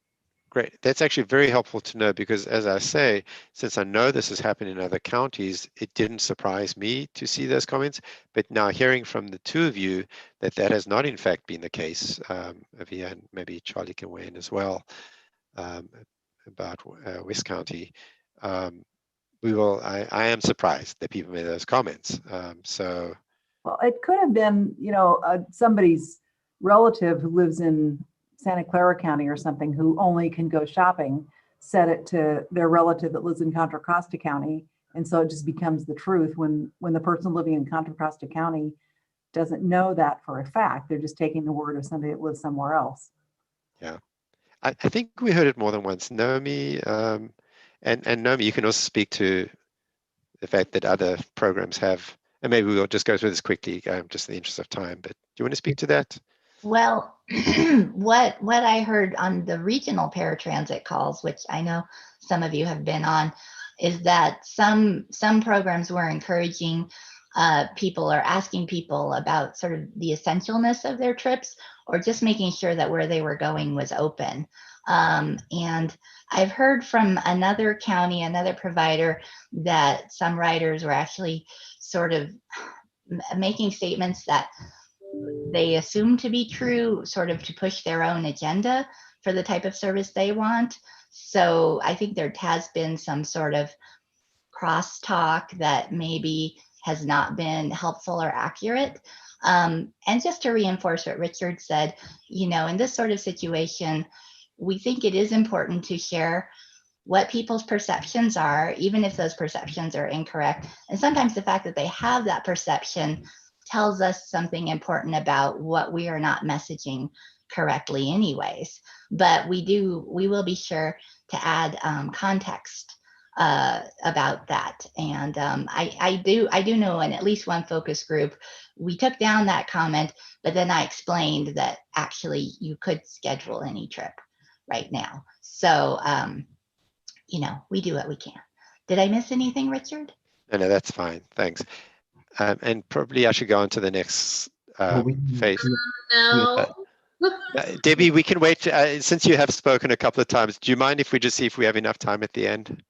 Great. That's actually very helpful to know because, as I say, since I know this has happened in other counties, it didn't surprise me to see those comments. But now hearing from the two of you that has not, in fact, been the case, Avia and maybe Charlie can weigh in as well about West County. I am surprised that people made those comments. Well, it could have been, somebody's relative who lives in Santa Clara County or something who only can go shopping, said it to their relative that lives in Contra Costa County. And so it just becomes the truth when the person living in Contra Costa County doesn't know that for a fact. They're just taking the word of somebody that lives somewhere else. Yeah, I think we heard it more than once. Naomi, and Naomi, you can also speak to the fact that other programs have, and maybe we'll just go through this quickly, just in the interest of time, but do you want to speak to that? Well, what I heard on the regional paratransit calls, which I know some of you have been on, is that some programs were encouraging people or asking people about sort of the essentialness of their trips or just making sure that where they were going was open. And I've heard from another county, another provider, that some riders were actually sort of making statements that they assume to be true, sort of to push their own agenda for the type of service they want. So I think there has been some sort of crosstalk that maybe has not been helpful or accurate. And just to reinforce what Richard said, in this sort of situation, we think it is important to share what people's perceptions are, even if those perceptions are incorrect. And sometimes the fact that they have that perception tells us something important about what we are not messaging correctly anyways. But we will be sure to add context about that. And I do know in at least one focus group, we took down that comment, but then I explained that actually you could schedule any trip right now. So, we do what we can. Did I miss anything, Richard? No, that's fine. Thanks. And probably I should go on to the next phase. No. Debbie, we can wait. Since you have spoken a couple of times, do you mind if we just see if we have enough time at the end?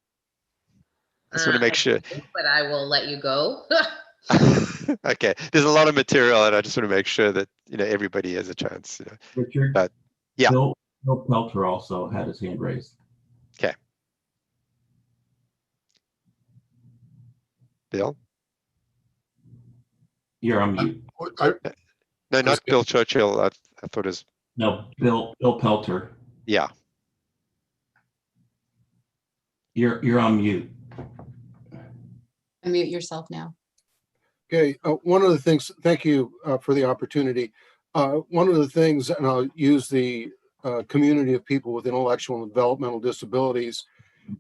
I just want to make sure. But I will let you go. Okay, there's a lot of material, and I just want to make sure that everybody has a chance. Richard, but yeah, Bill Pelter also had his hand raised. Okay, Bill. You're on mute. No, not Bill Churchill. I thought it was. No, Bill Pelter. Yeah. You're on mute. Unmute yourself now. Okay, one of the things, thank you for the opportunity. One of the things, and I'll use the community of people with intellectual and developmental disabilities,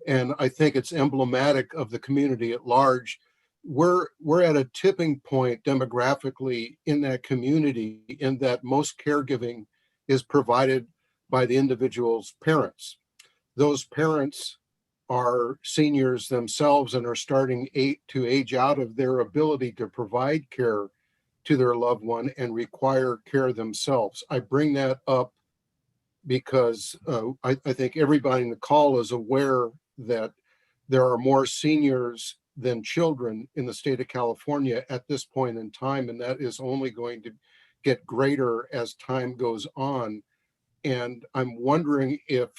and I think it's emblematic of the community at large. We're at a tipping point demographically in that community, in that most caregiving is provided by the individual's parents. Those parents are seniors themselves and are starting to age out of their ability to provide care to their loved one and require care themselves. I bring that up because I think everybody in the call is aware that there are more seniors than children in the state of California at this point in time, and that is only going to get greater as time goes on. And I'm wondering if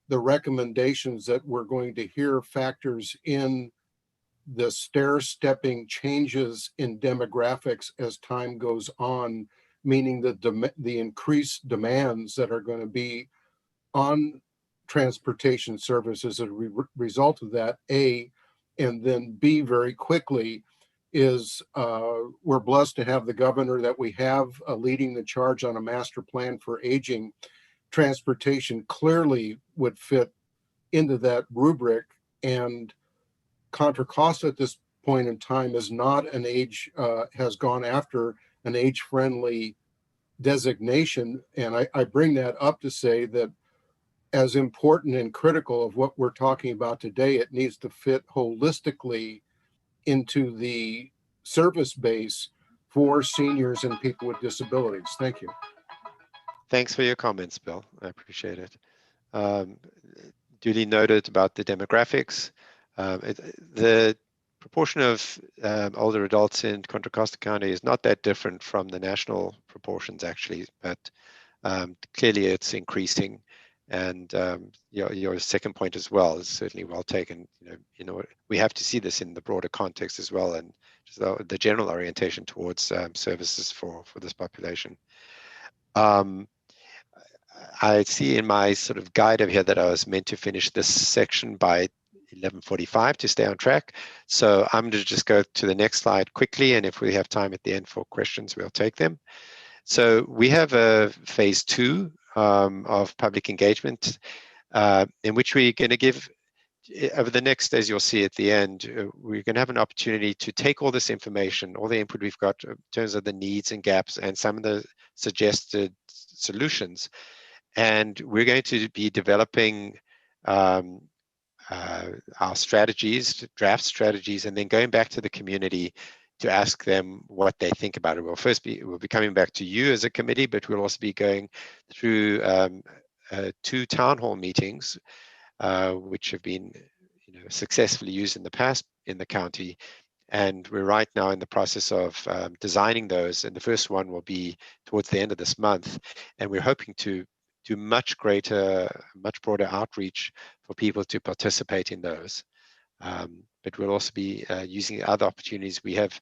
the recommendations that we're going to hear factors in the stair-stepping changes in demographics as time goes on, meaning the increased demands that are going to be on transportation services as a result of that, A, and then B, very quickly, is we're blessed to have the governor that we have leading the charge on a master plan for aging. Transportation clearly would fit into that rubric, and Contra Costa at this point in time is not an age, has gone after an age-friendly designation. And I bring that up to say that as important and critical of what we're talking about today, it needs to fit holistically into the service base for seniors and people with disabilities. Thank you. Thanks for your comments, Bill. I appreciate it. Duly noted about the demographics. The proportion of older adults in Contra Costa County is not that different from the national proportions, actually, but clearly it's increasing. And your second point as well is certainly well taken. You know, we have to see this in the broader context as well, and just the general orientation towards services for this population. I see in my sort of guide over here that I was meant to finish this section by 11:45 to stay on track. So I'm going to just go to the next slide quickly, and if we have time at the end for questions, we'll take them. So we have a phase 2 of public engagement in which we're going to give, over the next, as you'll see at the end, we're going to have an opportunity to take all this information, all the input we've got in terms of the needs and gaps and some of the suggested solutions. And we're going to be developing our strategies, draft strategies, and then going back to the community to ask them what they think about it. We'll be coming back to you as a committee, but we'll also be going through 2 town hall meetings, which have been successfully used in the past in the county. And we're right now in the process of designing those. And the first one will be towards the end of this month. And we're hoping to do much broader outreach for people to participate in those. But we'll also be using other opportunities. We have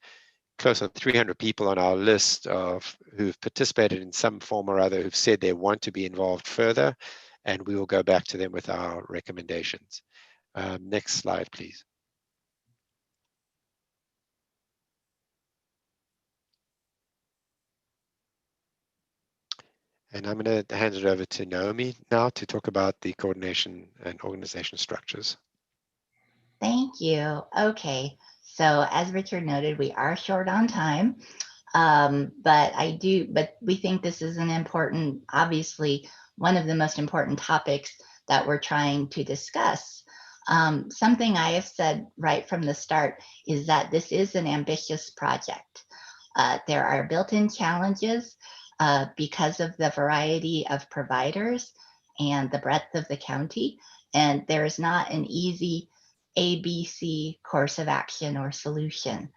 close to 300 people on our list of who've participated in some form or other who've said they want to be involved further, and we will go back to them with our recommendations. Next slide, please. And I'm going to hand it over to Naomi now to talk about the coordination and organization structures. Thank you. Okay, so as Richard noted, we are short on time, but we think this is an important, obviously, one of the most important topics that we're trying to discuss. Something I have said right from the start is that this is an ambitious project. There are built-in challenges because of the variety of providers and the breadth of the county, and there is not an easy ABC course of action or solution.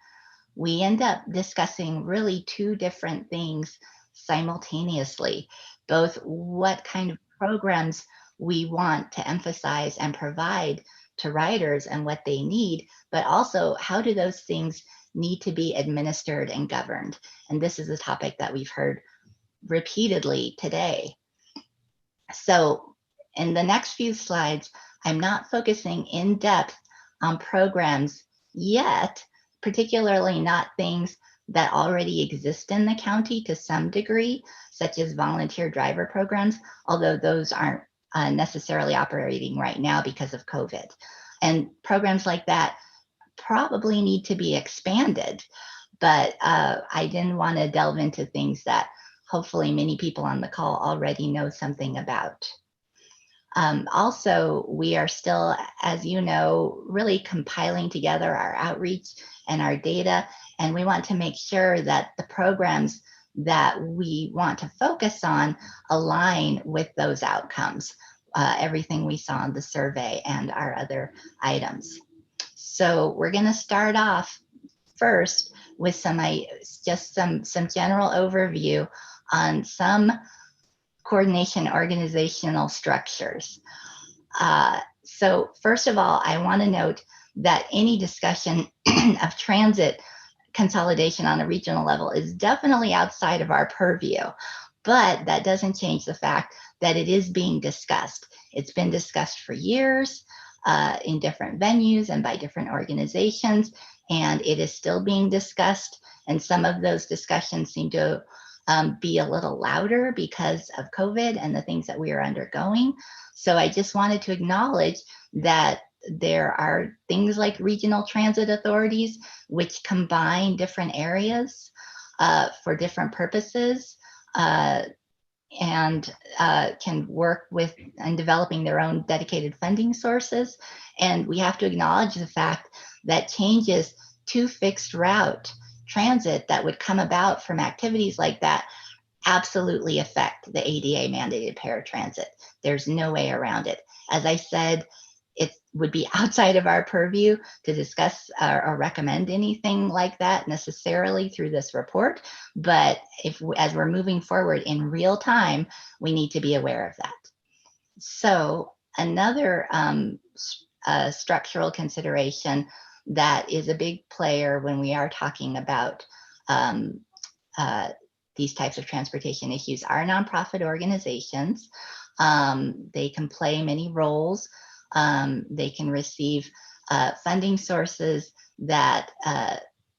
We end up discussing really 2 different things simultaneously, both what kind of programs we want to emphasize and provide to riders and what they need, but also how do those things need to be administered and governed. And this is a topic that we've heard repeatedly today. So in the next few slides, I'm not focusing in depth on programs yet, particularly not things that already exist in the county to some degree, such as volunteer driver programs, although those aren't necessarily operating right now because of COVID. And programs like that probably need to be expanded, but I didn't want to delve into things that hopefully many people on the call already know something about. Also, we are still, as you know, really compiling together our outreach and our data, and we want to make sure that the programs that we want to focus on align with those outcomes, everything we saw in the survey and our other items. So we're going to start off first with some general overview on some coordination organizational structures. So first of all, I want to note that any discussion of transit consolidation on a regional level is definitely outside of our purview, but that doesn't change the fact that it is being discussed. It's been discussed for years in different venues and by different organizations, and it is still being discussed. And some of those discussions seem to be a little louder because of COVID and the things that we are undergoing. So I just wanted to acknowledge that there are things like regional transit authorities, which combine different areas for different purposes and can work with and developing their own dedicated funding sources. And we have to acknowledge the fact that changes to fixed route transit that would come about from activities like that absolutely affect the ADA mandated paratransit. There's no way around it. As I said, it would be outside of our purview to discuss or recommend anything like that necessarily through this report. But as we're moving forward in real time, we need to be aware of that. So another structural consideration that is a big player when we are talking about these types of transportation issues are nonprofit organizations. They can play many roles. They can receive funding sources that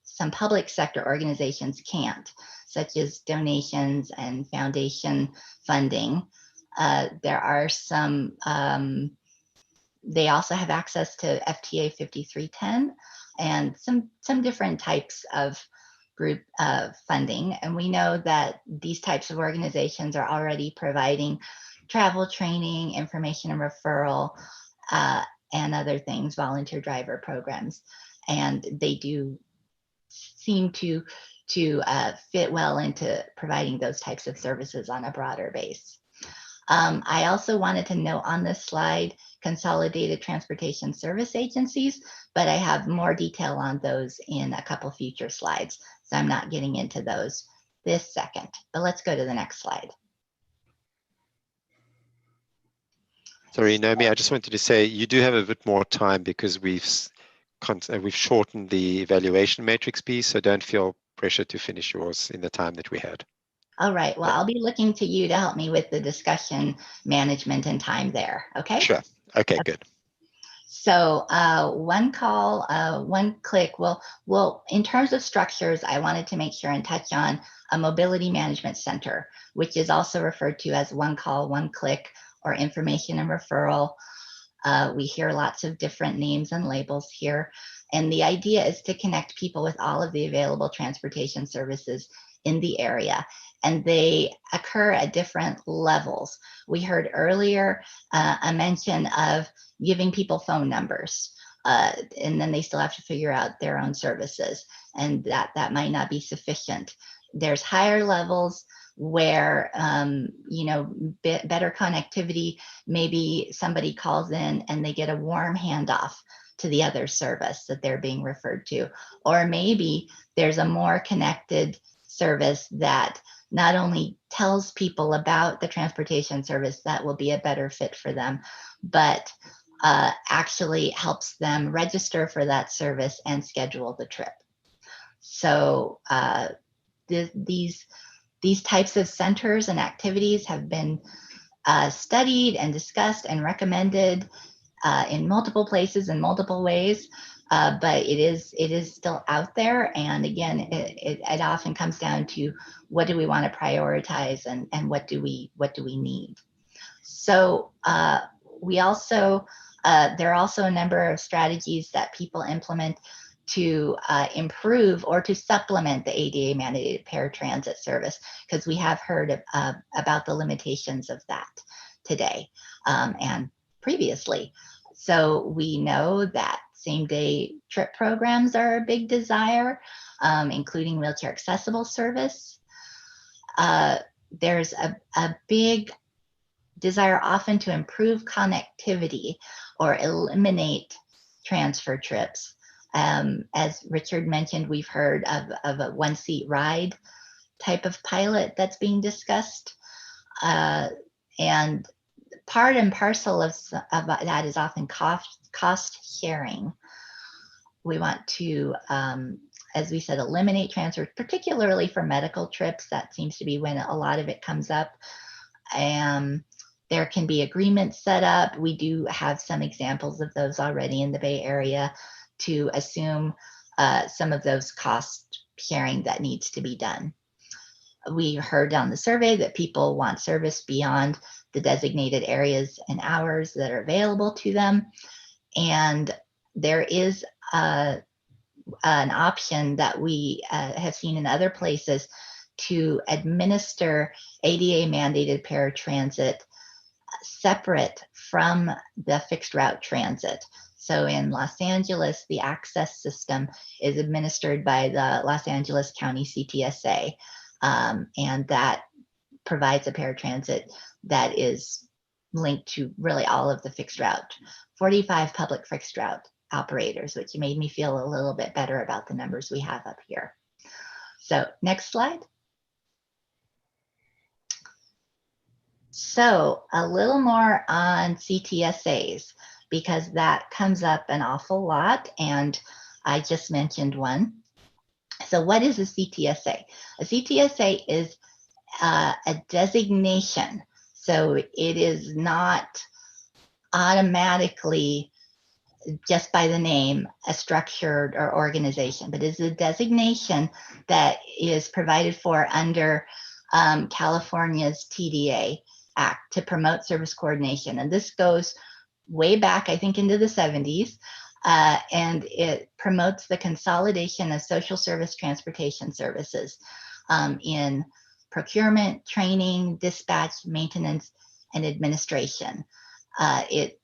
some public sector organizations can't, such as donations and foundation funding. There are some, they also have access to FTA 5310 and some different types of group funding. And we know that these types of organizations are already providing travel training, information and referral, and other things, volunteer driver programs. And they do seem to fit well into providing those types of services on a broader base. I also wanted to note on this slide, consolidated transportation service agencies, but I have more detail on those in a couple future slides. So I'm not getting into those this second, but let's go to the next slide. Sorry, Naomi, I just wanted to say you do have a bit more time because we've shortened the evaluation matrix piece, so don't feel pressure to finish yours in the time that we had. All right, well, I'll be looking to you to help me with the discussion management and time there, okay? Sure, okay, good. So one call, one click. Well, in terms of structures, I wanted to make sure and touch on a mobility management center, which is also referred to as one call, one click, or information and referral. We hear lots of different names and labels here. And the idea is to connect people with all of the available transportation services in the area. And they occur at different levels. We heard earlier a mention of giving people phone numbers, and then they still have to figure out their own services, and that might not be sufficient. There's higher levels where better connectivity. Maybe somebody calls in and they get a warm handoff to the other service that they're being referred to, or maybe there's a more connected service that not only tells people about the transportation service that will be a better fit for them, but actually helps them register for that service and schedule the trip. So these types of centers and activities have been studied and discussed and recommended in multiple places in multiple ways, but it is still out there. And again, it often comes down to what do we want to prioritize and what do we need. So we also there are also a number of strategies that people implement to improve or to supplement the ADA mandated paratransit service, because we have heard about the limitations of that today and previously. So we know that same-day trip programs are a big desire, including wheelchair accessible service. There's a big desire often to improve connectivity or eliminate transfer trips. As Richard mentioned, we've heard of a one-seat ride type of pilot that's being discussed. And part and parcel of that is often cost sharing. We want to, as we said, eliminate transfers, particularly for medical trips. That seems to be when a lot of it comes up. There can be agreements set up. We do have some examples of those already in the Bay Area to assume some of those cost sharing that needs to be done. We heard on the survey that people want service beyond the designated areas and hours that are available to them. And there is an option that we have seen in other places to administer ADA mandated paratransit separate from the fixed route transit. So in Los Angeles, the access system is administered by the Los Angeles County CTSA, and that provides a paratransit that is linked to really all of the fixed route, 45 public fixed route operators, which made me feel a little bit better about the numbers we have up here. So next slide. So a little more on CTSAs, because that comes up an awful lot, and I just mentioned one. So what is a CTSA? A CTSA is a designation. So it is not automatically, just by the name, a structured or organization, but is a designation that is provided for under California's TDA Act to promote service coordination. And this goes way back, I think, into the 70s. And it promotes the consolidation of social service transportation services in procurement, training, dispatch, maintenance, and administration. It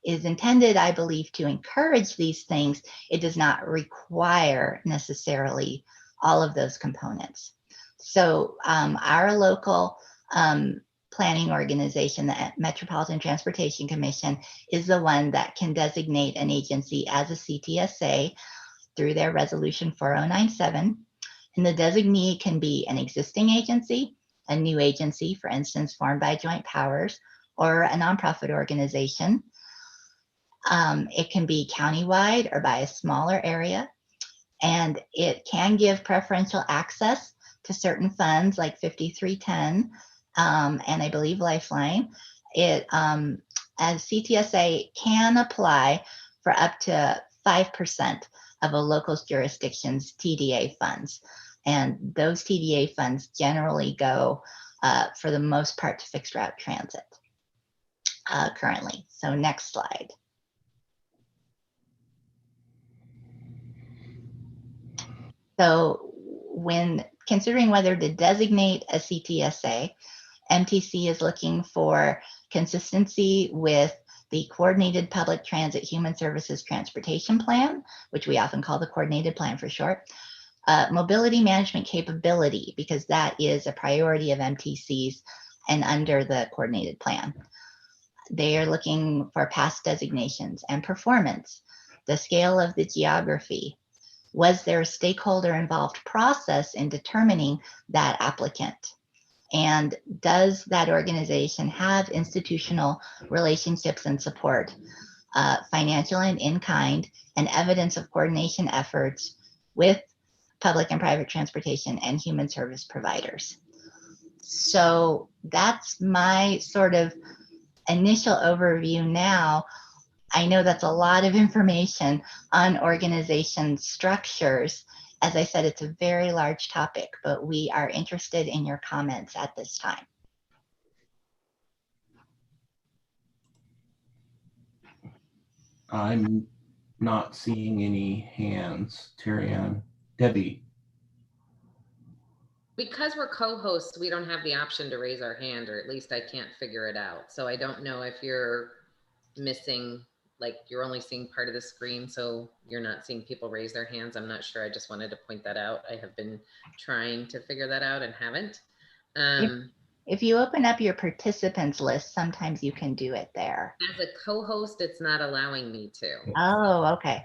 is intended, I believe, to encourage these things. It does not require necessarily all of those components. So our local planning organization, the Metropolitan Transportation Commission, is the one that can designate an agency as a CTSA through their resolution 4097. And the designee can be an existing agency, a new agency, for instance, formed by joint powers, or a nonprofit organization. It can be countywide or by a smaller area. And it can give preferential access to certain funds like 5310, and I believe Lifeline. It, as CTSA, can apply for up to 5% of a local jurisdiction's TDA funds. And those TDA funds generally go, for the most part, to fixed route transit currently. So next slide. So when considering whether to designate a CTSA, MTC is looking for consistency with the Coordinated Public Transit Human Services Transportation Plan, which we often call the Coordinated Plan for short, mobility management capability, because that is a priority of MTC's and under the Coordinated Plan. They are looking for past designations and performance, the scale of the geography. Was there a stakeholder involved process in determining that applicant? And does that organization have institutional relationships and support, financial and in-kind, and evidence of coordination efforts with public and private transportation, and human service providers. So that's my sort of initial overview now. I know that's a lot of information on organization structures. As I said, it's a very large topic, but we are interested in your comments at this time. I'm not seeing any hands. Terry Ann. Debbie. Because we're co-hosts, we don't have the option to raise our hand, or at least I can't figure it out. So I don't know if you're missing, like you're only seeing part of the screen, so you're not seeing people raise their hands. I'm not sure. I just wanted to point that out. I have been trying to figure that out and haven't. If you open up your participants list, sometimes you can do it there. As a co-host, it's not allowing me to. Oh, okay.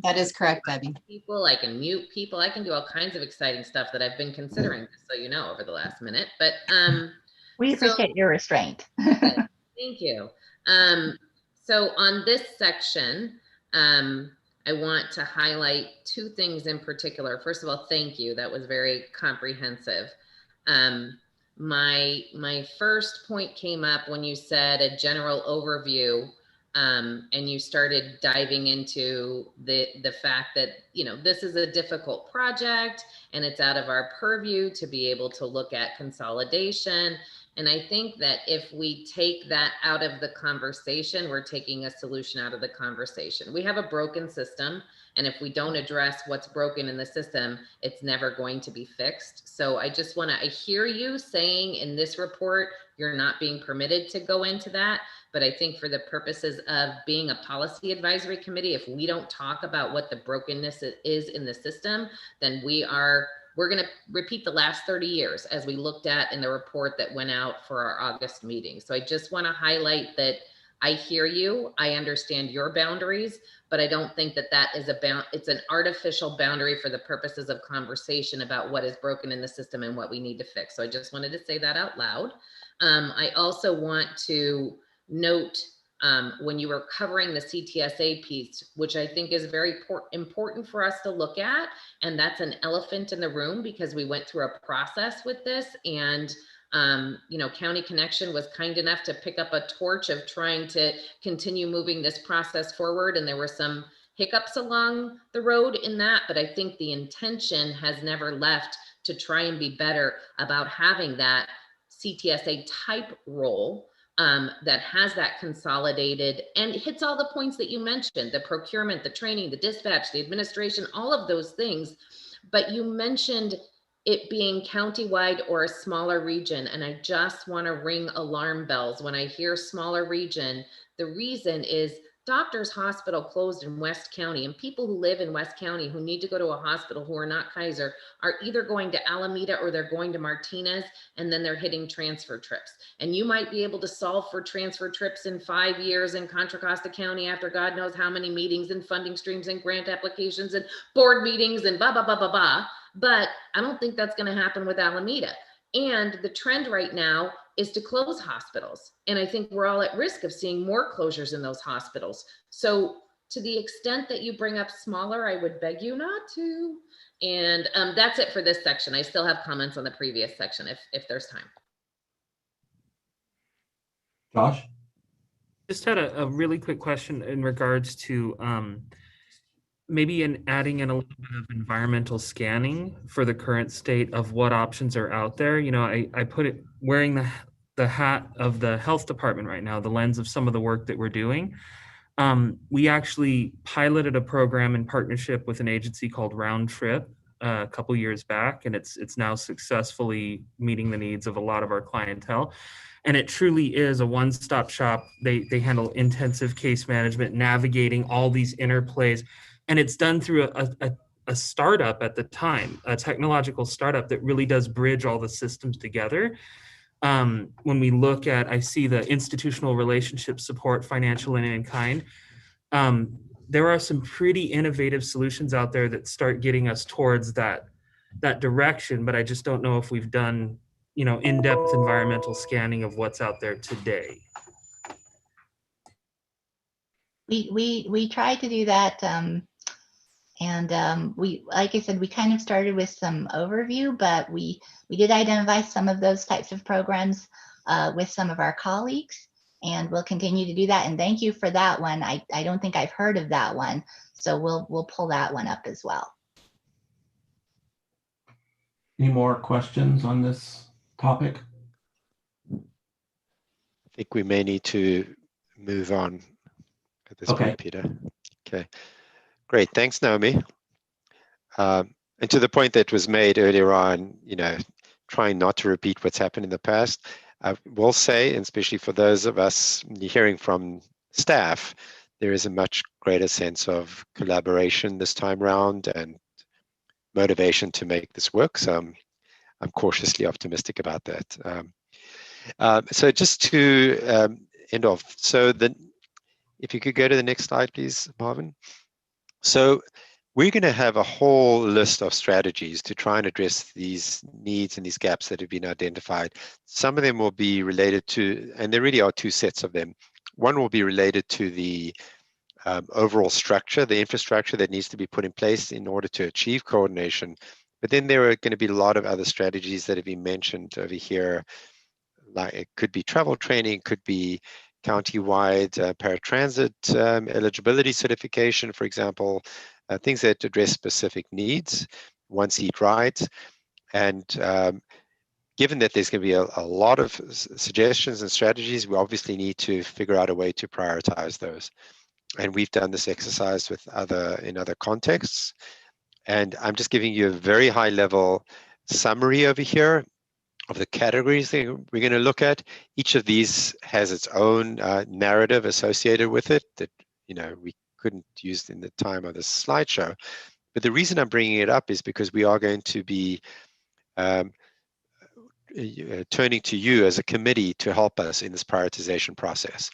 That is correct, Debbie. People, I can mute people. I can do all kinds of exciting stuff that I've been considering, just so you know, over the last minute. But we appreciate your restraint. Thank you. So on this section, I want to highlight two things in particular. First of all, thank you. That was very comprehensive. My first point came up when you said a general overview, and you started diving into the fact that, you know, this is a difficult project and it's out of our purview to be able to look at consolidation. And I think that if we take that out of the conversation, we're taking a solution out of the conversation. We have a broken system, and if we don't address what's broken in the system, it's never going to be fixed. So I just want to, I hear you saying in this report, you're not being permitted to go into that. But I think for the purposes of being a policy advisory committee, if we don't talk about what the brokenness is in the system, then we're going to repeat the last 30 years as we looked at in the report that went out for our August meeting. So I just want to highlight that I hear you. I understand your boundaries, but I don't think that that is it's an artificial boundary for the purposes of conversation about what is broken in the system and what we need to fix. So I just wanted to say that out loud. I also want to note when you were covering the CTSA piece, which I think is very important for us to look at, and that's an elephant in the room because we went through a process with this, and you know, County Connection was kind enough to pick up a torch of trying to continue moving this process forward, and there were some hiccups along the road in that, but I think the intention has never left to try and be better about having that CTSA type role that has that consolidated and hits all the points that you mentioned, the procurement, the training, the dispatch, the administration, all of those things. But you mentioned it being countywide or a smaller region. And I just want to ring alarm bells when I hear smaller region. The reason is Doctors Hospital closed in West County, and people who live in West County who need to go to a hospital who are not Kaiser are either going to Alameda or they're going to Martinez, and then they're hitting transfer trips. And you might be able to solve for transfer trips in 5 years in Contra Costa County after God knows how many meetings and funding streams and grant applications and board meetings and blah, blah, blah, blah, blah. But I don't think that's going to happen with Alameda. And the trend right now is to close hospitals. And I think we're all at risk of seeing more closures in those hospitals. So to the extent that you bring up smaller, I would beg you not to. And that's it for this section. I still have comments on the previous section if there's time. Josh? Just had a really quick question in regards to maybe adding in a little bit of environmental scanning for the current state of what options are out there. You know, I put it wearing the hat of the health department right now, the lens of some of the work that we're doing. We actually piloted a program in partnership with an agency called Round Trip a couple years back, and it's now successfully meeting the needs of a lot of our clientele. And it truly is a one-stop shop. They handle intensive case management, navigating all these interplays. And it's done through a startup at the time, a technological startup that really does bridge all the systems together. When we look at, I see the institutional relationship support, financial and in-kind. There are some pretty innovative solutions out there that start getting us towards that direction, but I just don't know if we've done, you know, in-depth environmental scanning of what's out there today. We try to do that And we, like I said, we kind of started with some overview, but we did identify some of those types of programs with some of our colleagues, and we'll continue to do that. And thank you for that one. I don't think I've heard of that one, so we'll pull that one up as well. Any more questions on this topic? I think we may need to move on at this point, Peter. Okay, great. Thanks, Naomi. And to the point that was made earlier on, trying not to repeat what's happened in the past, I will say, and especially for those of us hearing from staff, there is a much greater sense of collaboration this time around and motivation to make this work. So I'm cautiously optimistic about that. So just to end off, so if you could go to the next slide, please, Marvin. So we're going to have a whole list of strategies to try and address these needs and these gaps that have been identified. Some of them will be related to, and there really are two sets of them. One will be related to the overall structure, the infrastructure that needs to be put in place in order to achieve coordination. But then there are going to be a lot of other strategies that have been mentioned over here. Like it could be travel training, could be county-wide paratransit eligibility certification, for example, things that address specific needs, one-seat rides. And given that there's going to be a lot of suggestions and strategies, we obviously need to figure out a way to prioritize those. And we've done this exercise with in other contexts. And I'm just giving you a very high-level summary over here of the categories that we're going to look at. Each of these has its own narrative associated with it that we couldn't use in the time of this slideshow. But the reason I'm bringing it up is because we are going to be turning to you as a committee to help us in this prioritization process.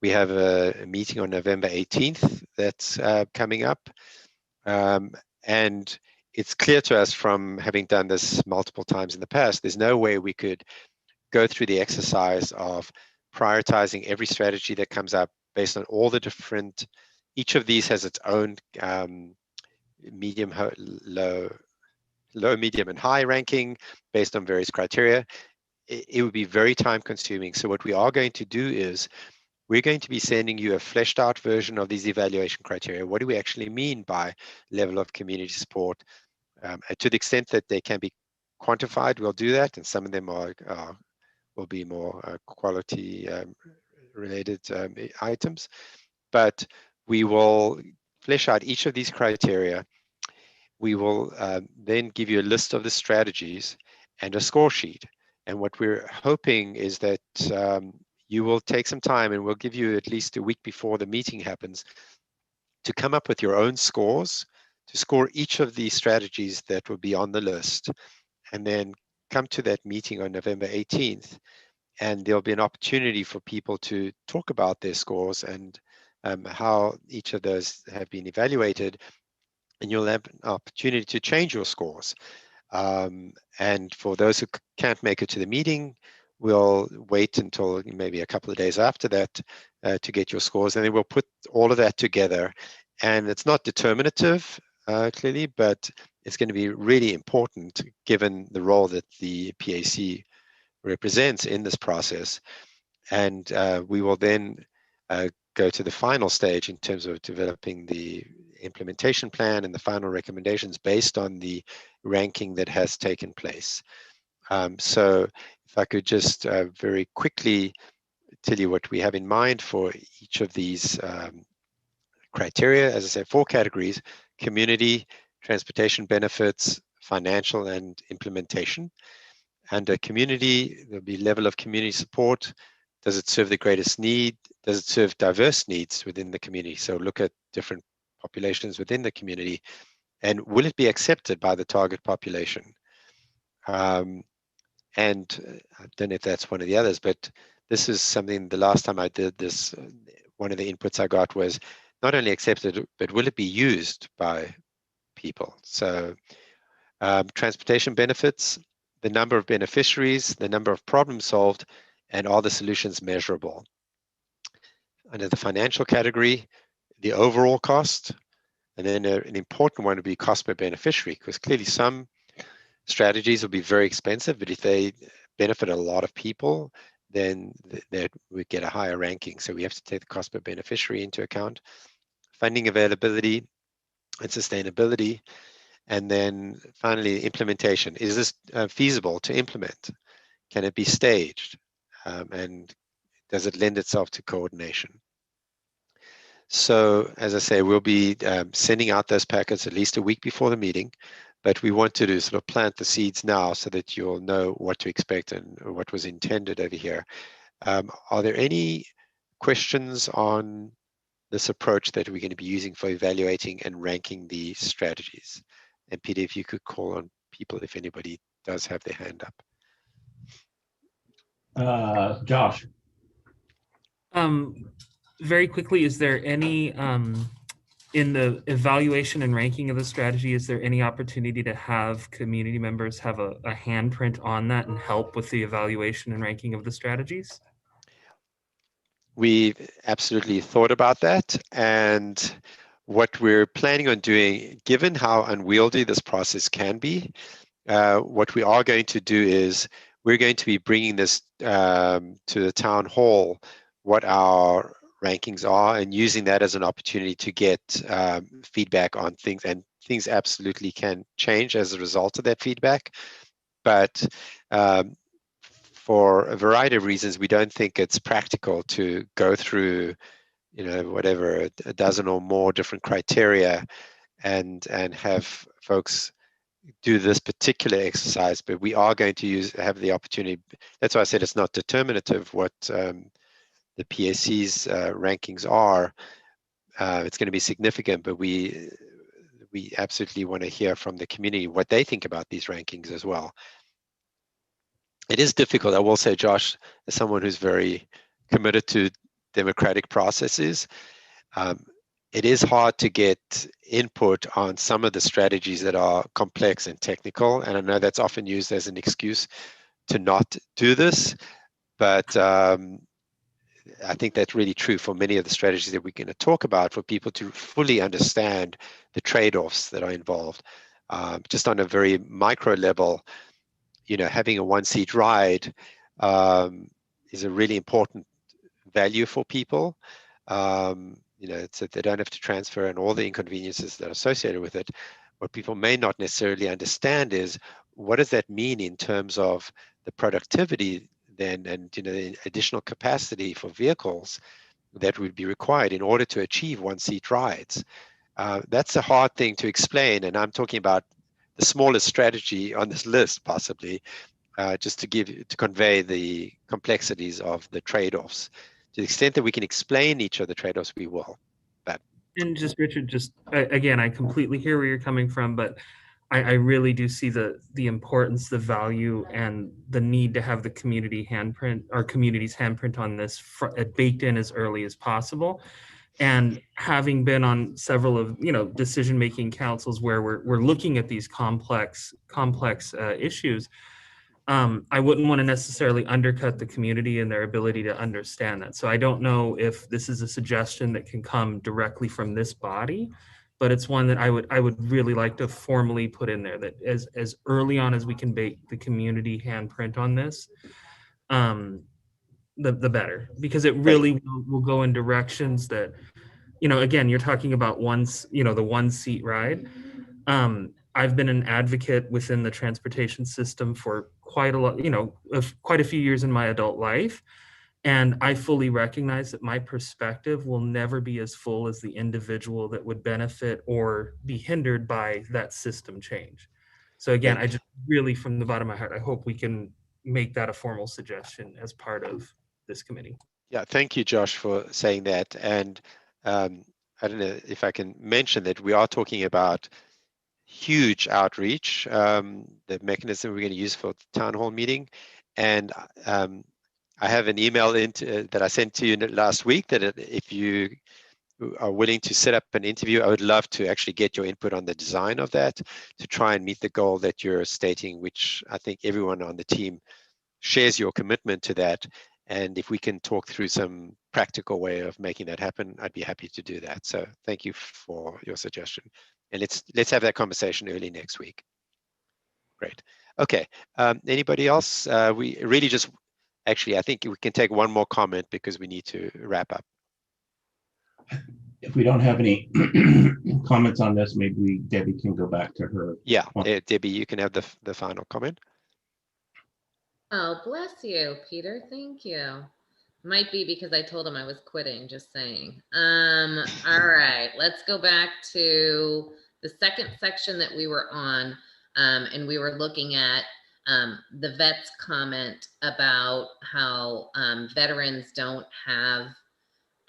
We have a meeting on November 18th that's coming up. And it's clear to us from having done this multiple times in the past, there's no way we could go through the exercise of prioritizing every strategy that comes up based on all the different, each of these has its own medium, low, medium, and high ranking based on various criteria. It would be very time consuming. So what we are going to do is we're going to be sending you a fleshed out version of these evaluation criteria. What do we actually mean by level of community support? To the extent that they can be quantified, we'll do that. And some of them will be more quality related items. But we will flesh out each of these criteria. We will then give you a list of the strategies and a score sheet. And what we're hoping is that you will take some time, and we'll give you at least a week before the meeting happens to come up with your own scores, to score each of the strategies that will be on the list, and then come to that meeting on November 18th. And there'll be an opportunity for people to talk about their scores and how each of those have been evaluated. And you'll have an opportunity to change your scores. And for those who can't make it to the meeting, we'll wait until maybe a couple of days after that to get your scores. And then we'll put all of that together. And it's not determinative, clearly, but it's going to be really important given the role that the PAC represents in this process. And we will then go to the final stage in terms of developing the implementation plan and the final recommendations based on the ranking that has taken place. So if I could just very quickly tell you what we have in mind for each of these criteria. As I said, 4 categories: community, transportation benefits, financial, and implementation. Under community, there'll be level of community support. Does it serve the greatest need? Does it serve diverse needs within the community? So look at different populations within the community. And will it be accepted by the target population? And I don't know if that's one of the others, but this is something, the last time I did this, one of the inputs I got was not only accepted, but will it be used by people? So transportation benefits, the number of beneficiaries, the number of problems solved, and are the solutions measurable? Under the financial category, the overall cost, And then an important one would be cost per beneficiary, because clearly some strategies will be very expensive, but if they benefit a lot of people, then that would get a higher ranking. So we have to take the cost per beneficiary into account, funding availability and sustainability, and then finally implementation. Is this feasible to implement? Can it be staged? And does it lend itself to coordination? So as I say, we'll be sending out those packets at least a week before the meeting, but we want to sort of plant the seeds now so that you'll know what to expect and what was intended over here. Are there any questions on this approach that we're going to be using for evaluating and ranking the strategies? And Peter, if you could call on people if anybody does have their hand up. Josh. Very quickly, is there any, in the evaluation and ranking of the strategy, is there any opportunity to have community members have a handprint on that and help with the evaluation and ranking of the strategies? We've absolutely thought about that. And what we're planning on doing, given how unwieldy this process can be, what we are going to do is we're going to be bringing this to the town hall, what our rankings are, and using that as an opportunity to get feedback on things. And things absolutely can change as a result of that feedback. But for a variety of reasons, we don't think it's practical to go through, whatever, a dozen or more different criteria and have folks do this particular exercise. But we are going to have the opportunity. That's why I said it's not determinative what the PAC's rankings are. It's going to be significant, but we absolutely want to hear from the community what they think about these rankings as well. It is difficult, I will say, Josh, as someone who's very committed to democratic processes, it is hard to get input on some of the strategies that are complex and technical. And I know that's often used as an excuse to not do this, but I think that's really true for many of the strategies that we're going to talk about, for people to fully understand the trade-offs that are involved. Just on a very micro level, having a one-seat ride is a really important value for people. So they don't have to transfer and all the inconveniences that are associated with it. What people may not necessarily understand is, what does that mean in terms of the productivity then, and the additional capacity for vehicles that would be required in order to achieve one-seat rides? That's a hard thing to explain, and I'm talking about the smallest strategy on this list, possibly, just to convey the complexities of the trade-offs. To the extent that we can explain each of the trade-offs, we will. And just, Richard, again, I completely hear where you're coming from, but I really do see the importance, the value, and the need to have the community handprint, our community's handprint on this baked in as early as possible. And having been on several of decision-making councils where we're looking at these complex issues, I wouldn't want to necessarily undercut the community and their ability to understand that. So I don't know if this is a suggestion that can come directly from this body, but it's one that I would really like to formally put in there, that as early on as we can bake the community handprint on this, the better, because it really will go in directions that, again, you're talking about the one-seat ride. I've been an advocate within the transportation system for quite a lot, quite a few years in my adult life. And I fully recognize that my perspective will never be as full as the individual that would benefit or be hindered by that system change. So again, I just really, from the bottom of my heart, I hope we can make that a formal suggestion as part of this committee. Yeah, thank you, Josh, for saying that. And I don't know if I can mention that we are talking about huge outreach, the mechanism we're going to use for the town hall meeting. And I have an email that I sent to you last week that if you are willing to set up an interview, I would love to actually get your input on the design of that to try and meet the goal that you're stating, which I think everyone on the team shares your commitment to that. And if we can talk through some practical way of making that happen, I'd be happy to do that. So thank you for your suggestion. And let's have that conversation early next week. Great. Okay. Anybody else? We really just, actually, I think we can take one more comment because we need to wrap up. If we don't have any comments on this, maybe Debbie can go back to her. Yeah, Debbie, you can have the final comment. Oh, bless you, Peter. Thank you. Might be because I told him I was quitting, just saying. All right, let's go back to the second section that we were on, and we were looking at the vet's comment about how veterans don't have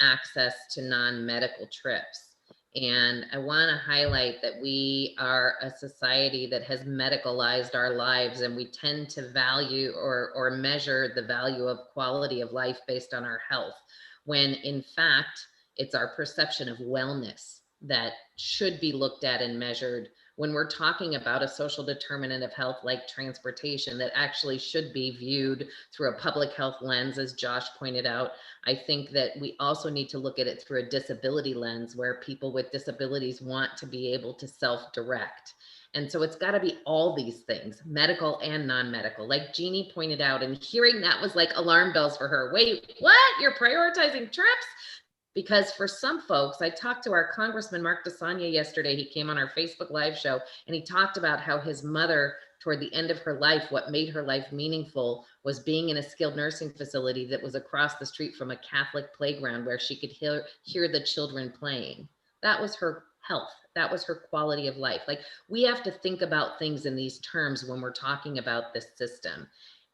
access to non-medical trips. And I want to highlight that we are a society that has medicalized our lives, and we tend to value or measure the value of quality of life based on our health, when in fact, it's our perception of wellness that should be looked at and measured when we're talking about a social determinant of health like transportation that actually should be viewed through a public health lens, as Josh pointed out. I think that we also need to look at it through a disability lens where people with disabilities want to be able to self-direct. And so it's got to be all these things, medical and non-medical. Like Jeannie pointed out, and hearing that was like alarm bells for her. Wait, what? You're prioritizing trips? Because for some folks, I talked to our Congressman Mark DeSanya yesterday. He came on our Facebook Live show, and he talked about how his mother, toward the end of her life, what made her life meaningful was being in a skilled nursing facility that was across the street from a Catholic playground where she could hear the children playing. That was her health. That was her quality of life. Like, we have to think about things in these terms when we're talking about this system.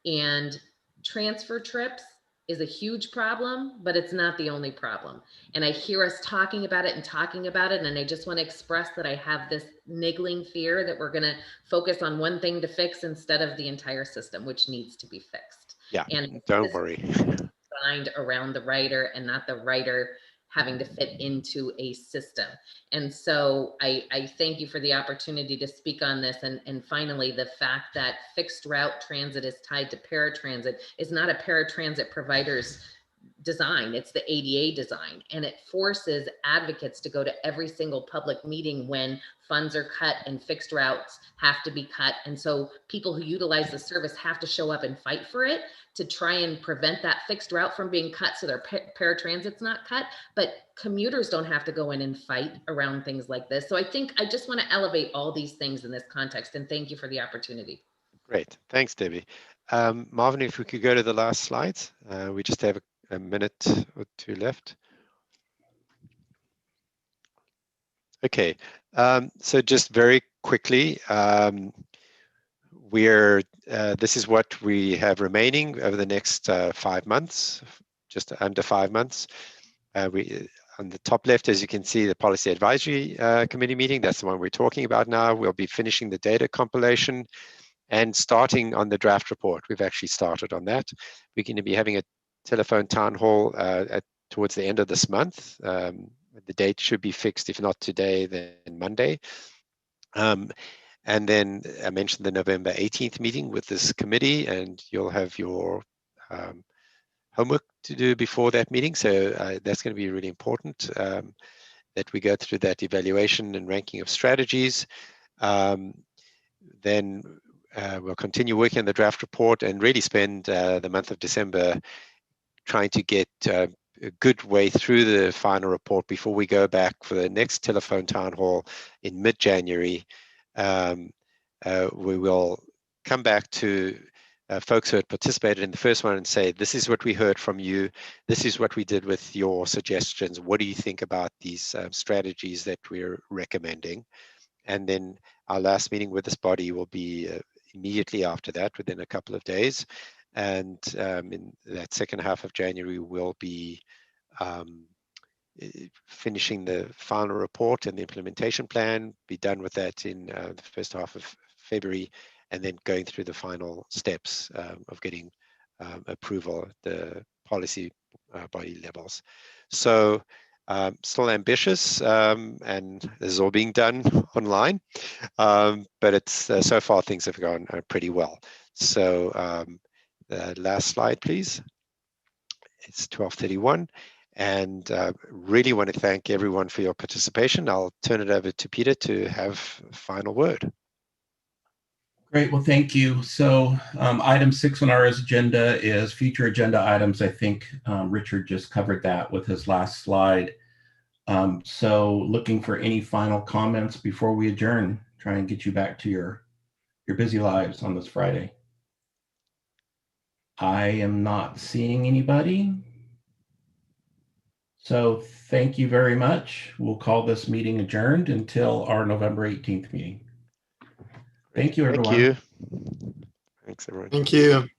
And transfer trips is a huge problem, but it's not the only problem. And I hear us talking about it, and I just want to express that I have this niggling fear that we're going to focus on one thing to fix instead of the entire system, which needs to be fixed. Yeah, and don't worry. Designed around the writer and not the writer having to fit into a system. And so I thank you for the opportunity to speak on this. And finally, the fact that fixed route transit is tied to paratransit is not a paratransit provider's design, it's the ADA design. And it forces advocates to go to every single public meeting when funds are cut and fixed routes have to be cut. And so people who utilize the service have to show up and fight for it to try and prevent that fixed route from being cut so their paratransit's not cut. But commuters don't have to go in and fight around things like this. So I think I just want to elevate all these things in this context, and thank you for the opportunity. Great, thanks, Debbie. Marvin, if we could go to the last slides. We just have a minute or two left. Okay, so just very quickly, this is what we have remaining over the next 5 months, just under 5 months. On the top left, as you can see, the Policy Advisory Committee meeting, that's the one we're talking about now. We'll be finishing the data compilation and starting on the draft report. We've actually started on that. We're going to be having a telephone town hall towards the end of this month. The date should be fixed, if not today, then Monday. And then I mentioned the November 18th meeting with this committee, and you'll have your homework to do before that meeting. So that's going to be really important that we go through that evaluation and ranking of strategies. Then we'll continue working on the draft report and really spend the month of December trying to get a good way through the final report before we go back for the next telephone town hall in mid-January. We will come back to folks who had participated in the first one and say, this is what we heard from you. This is what we did with your suggestions. What do you think about these strategies that we're recommending? And then our last meeting with this body will be immediately after that, within a couple of days. And in that second half of January, we'll be finishing the final report and the implementation plan, be done with that in the first half of February, and then going through the final steps of getting approval at the policy body levels. So still ambitious, and this is all being done online, but it's so far things have gone pretty well. So the last slide, please. It's 12:31. And really want to thank everyone for your participation. I'll turn it over to Peter to have final word. Great. Well, thank you. So item 6 on our agenda is future agenda items. I think Richard just covered that with his last slide. So looking for any final comments before we adjourn, try and get you back to your busy lives on this Friday. I am not seeing anybody. So thank you very much. We'll call this meeting adjourned until our November 18th meeting. Thank you, everyone. Thank you. Thanks, everyone. Thank you.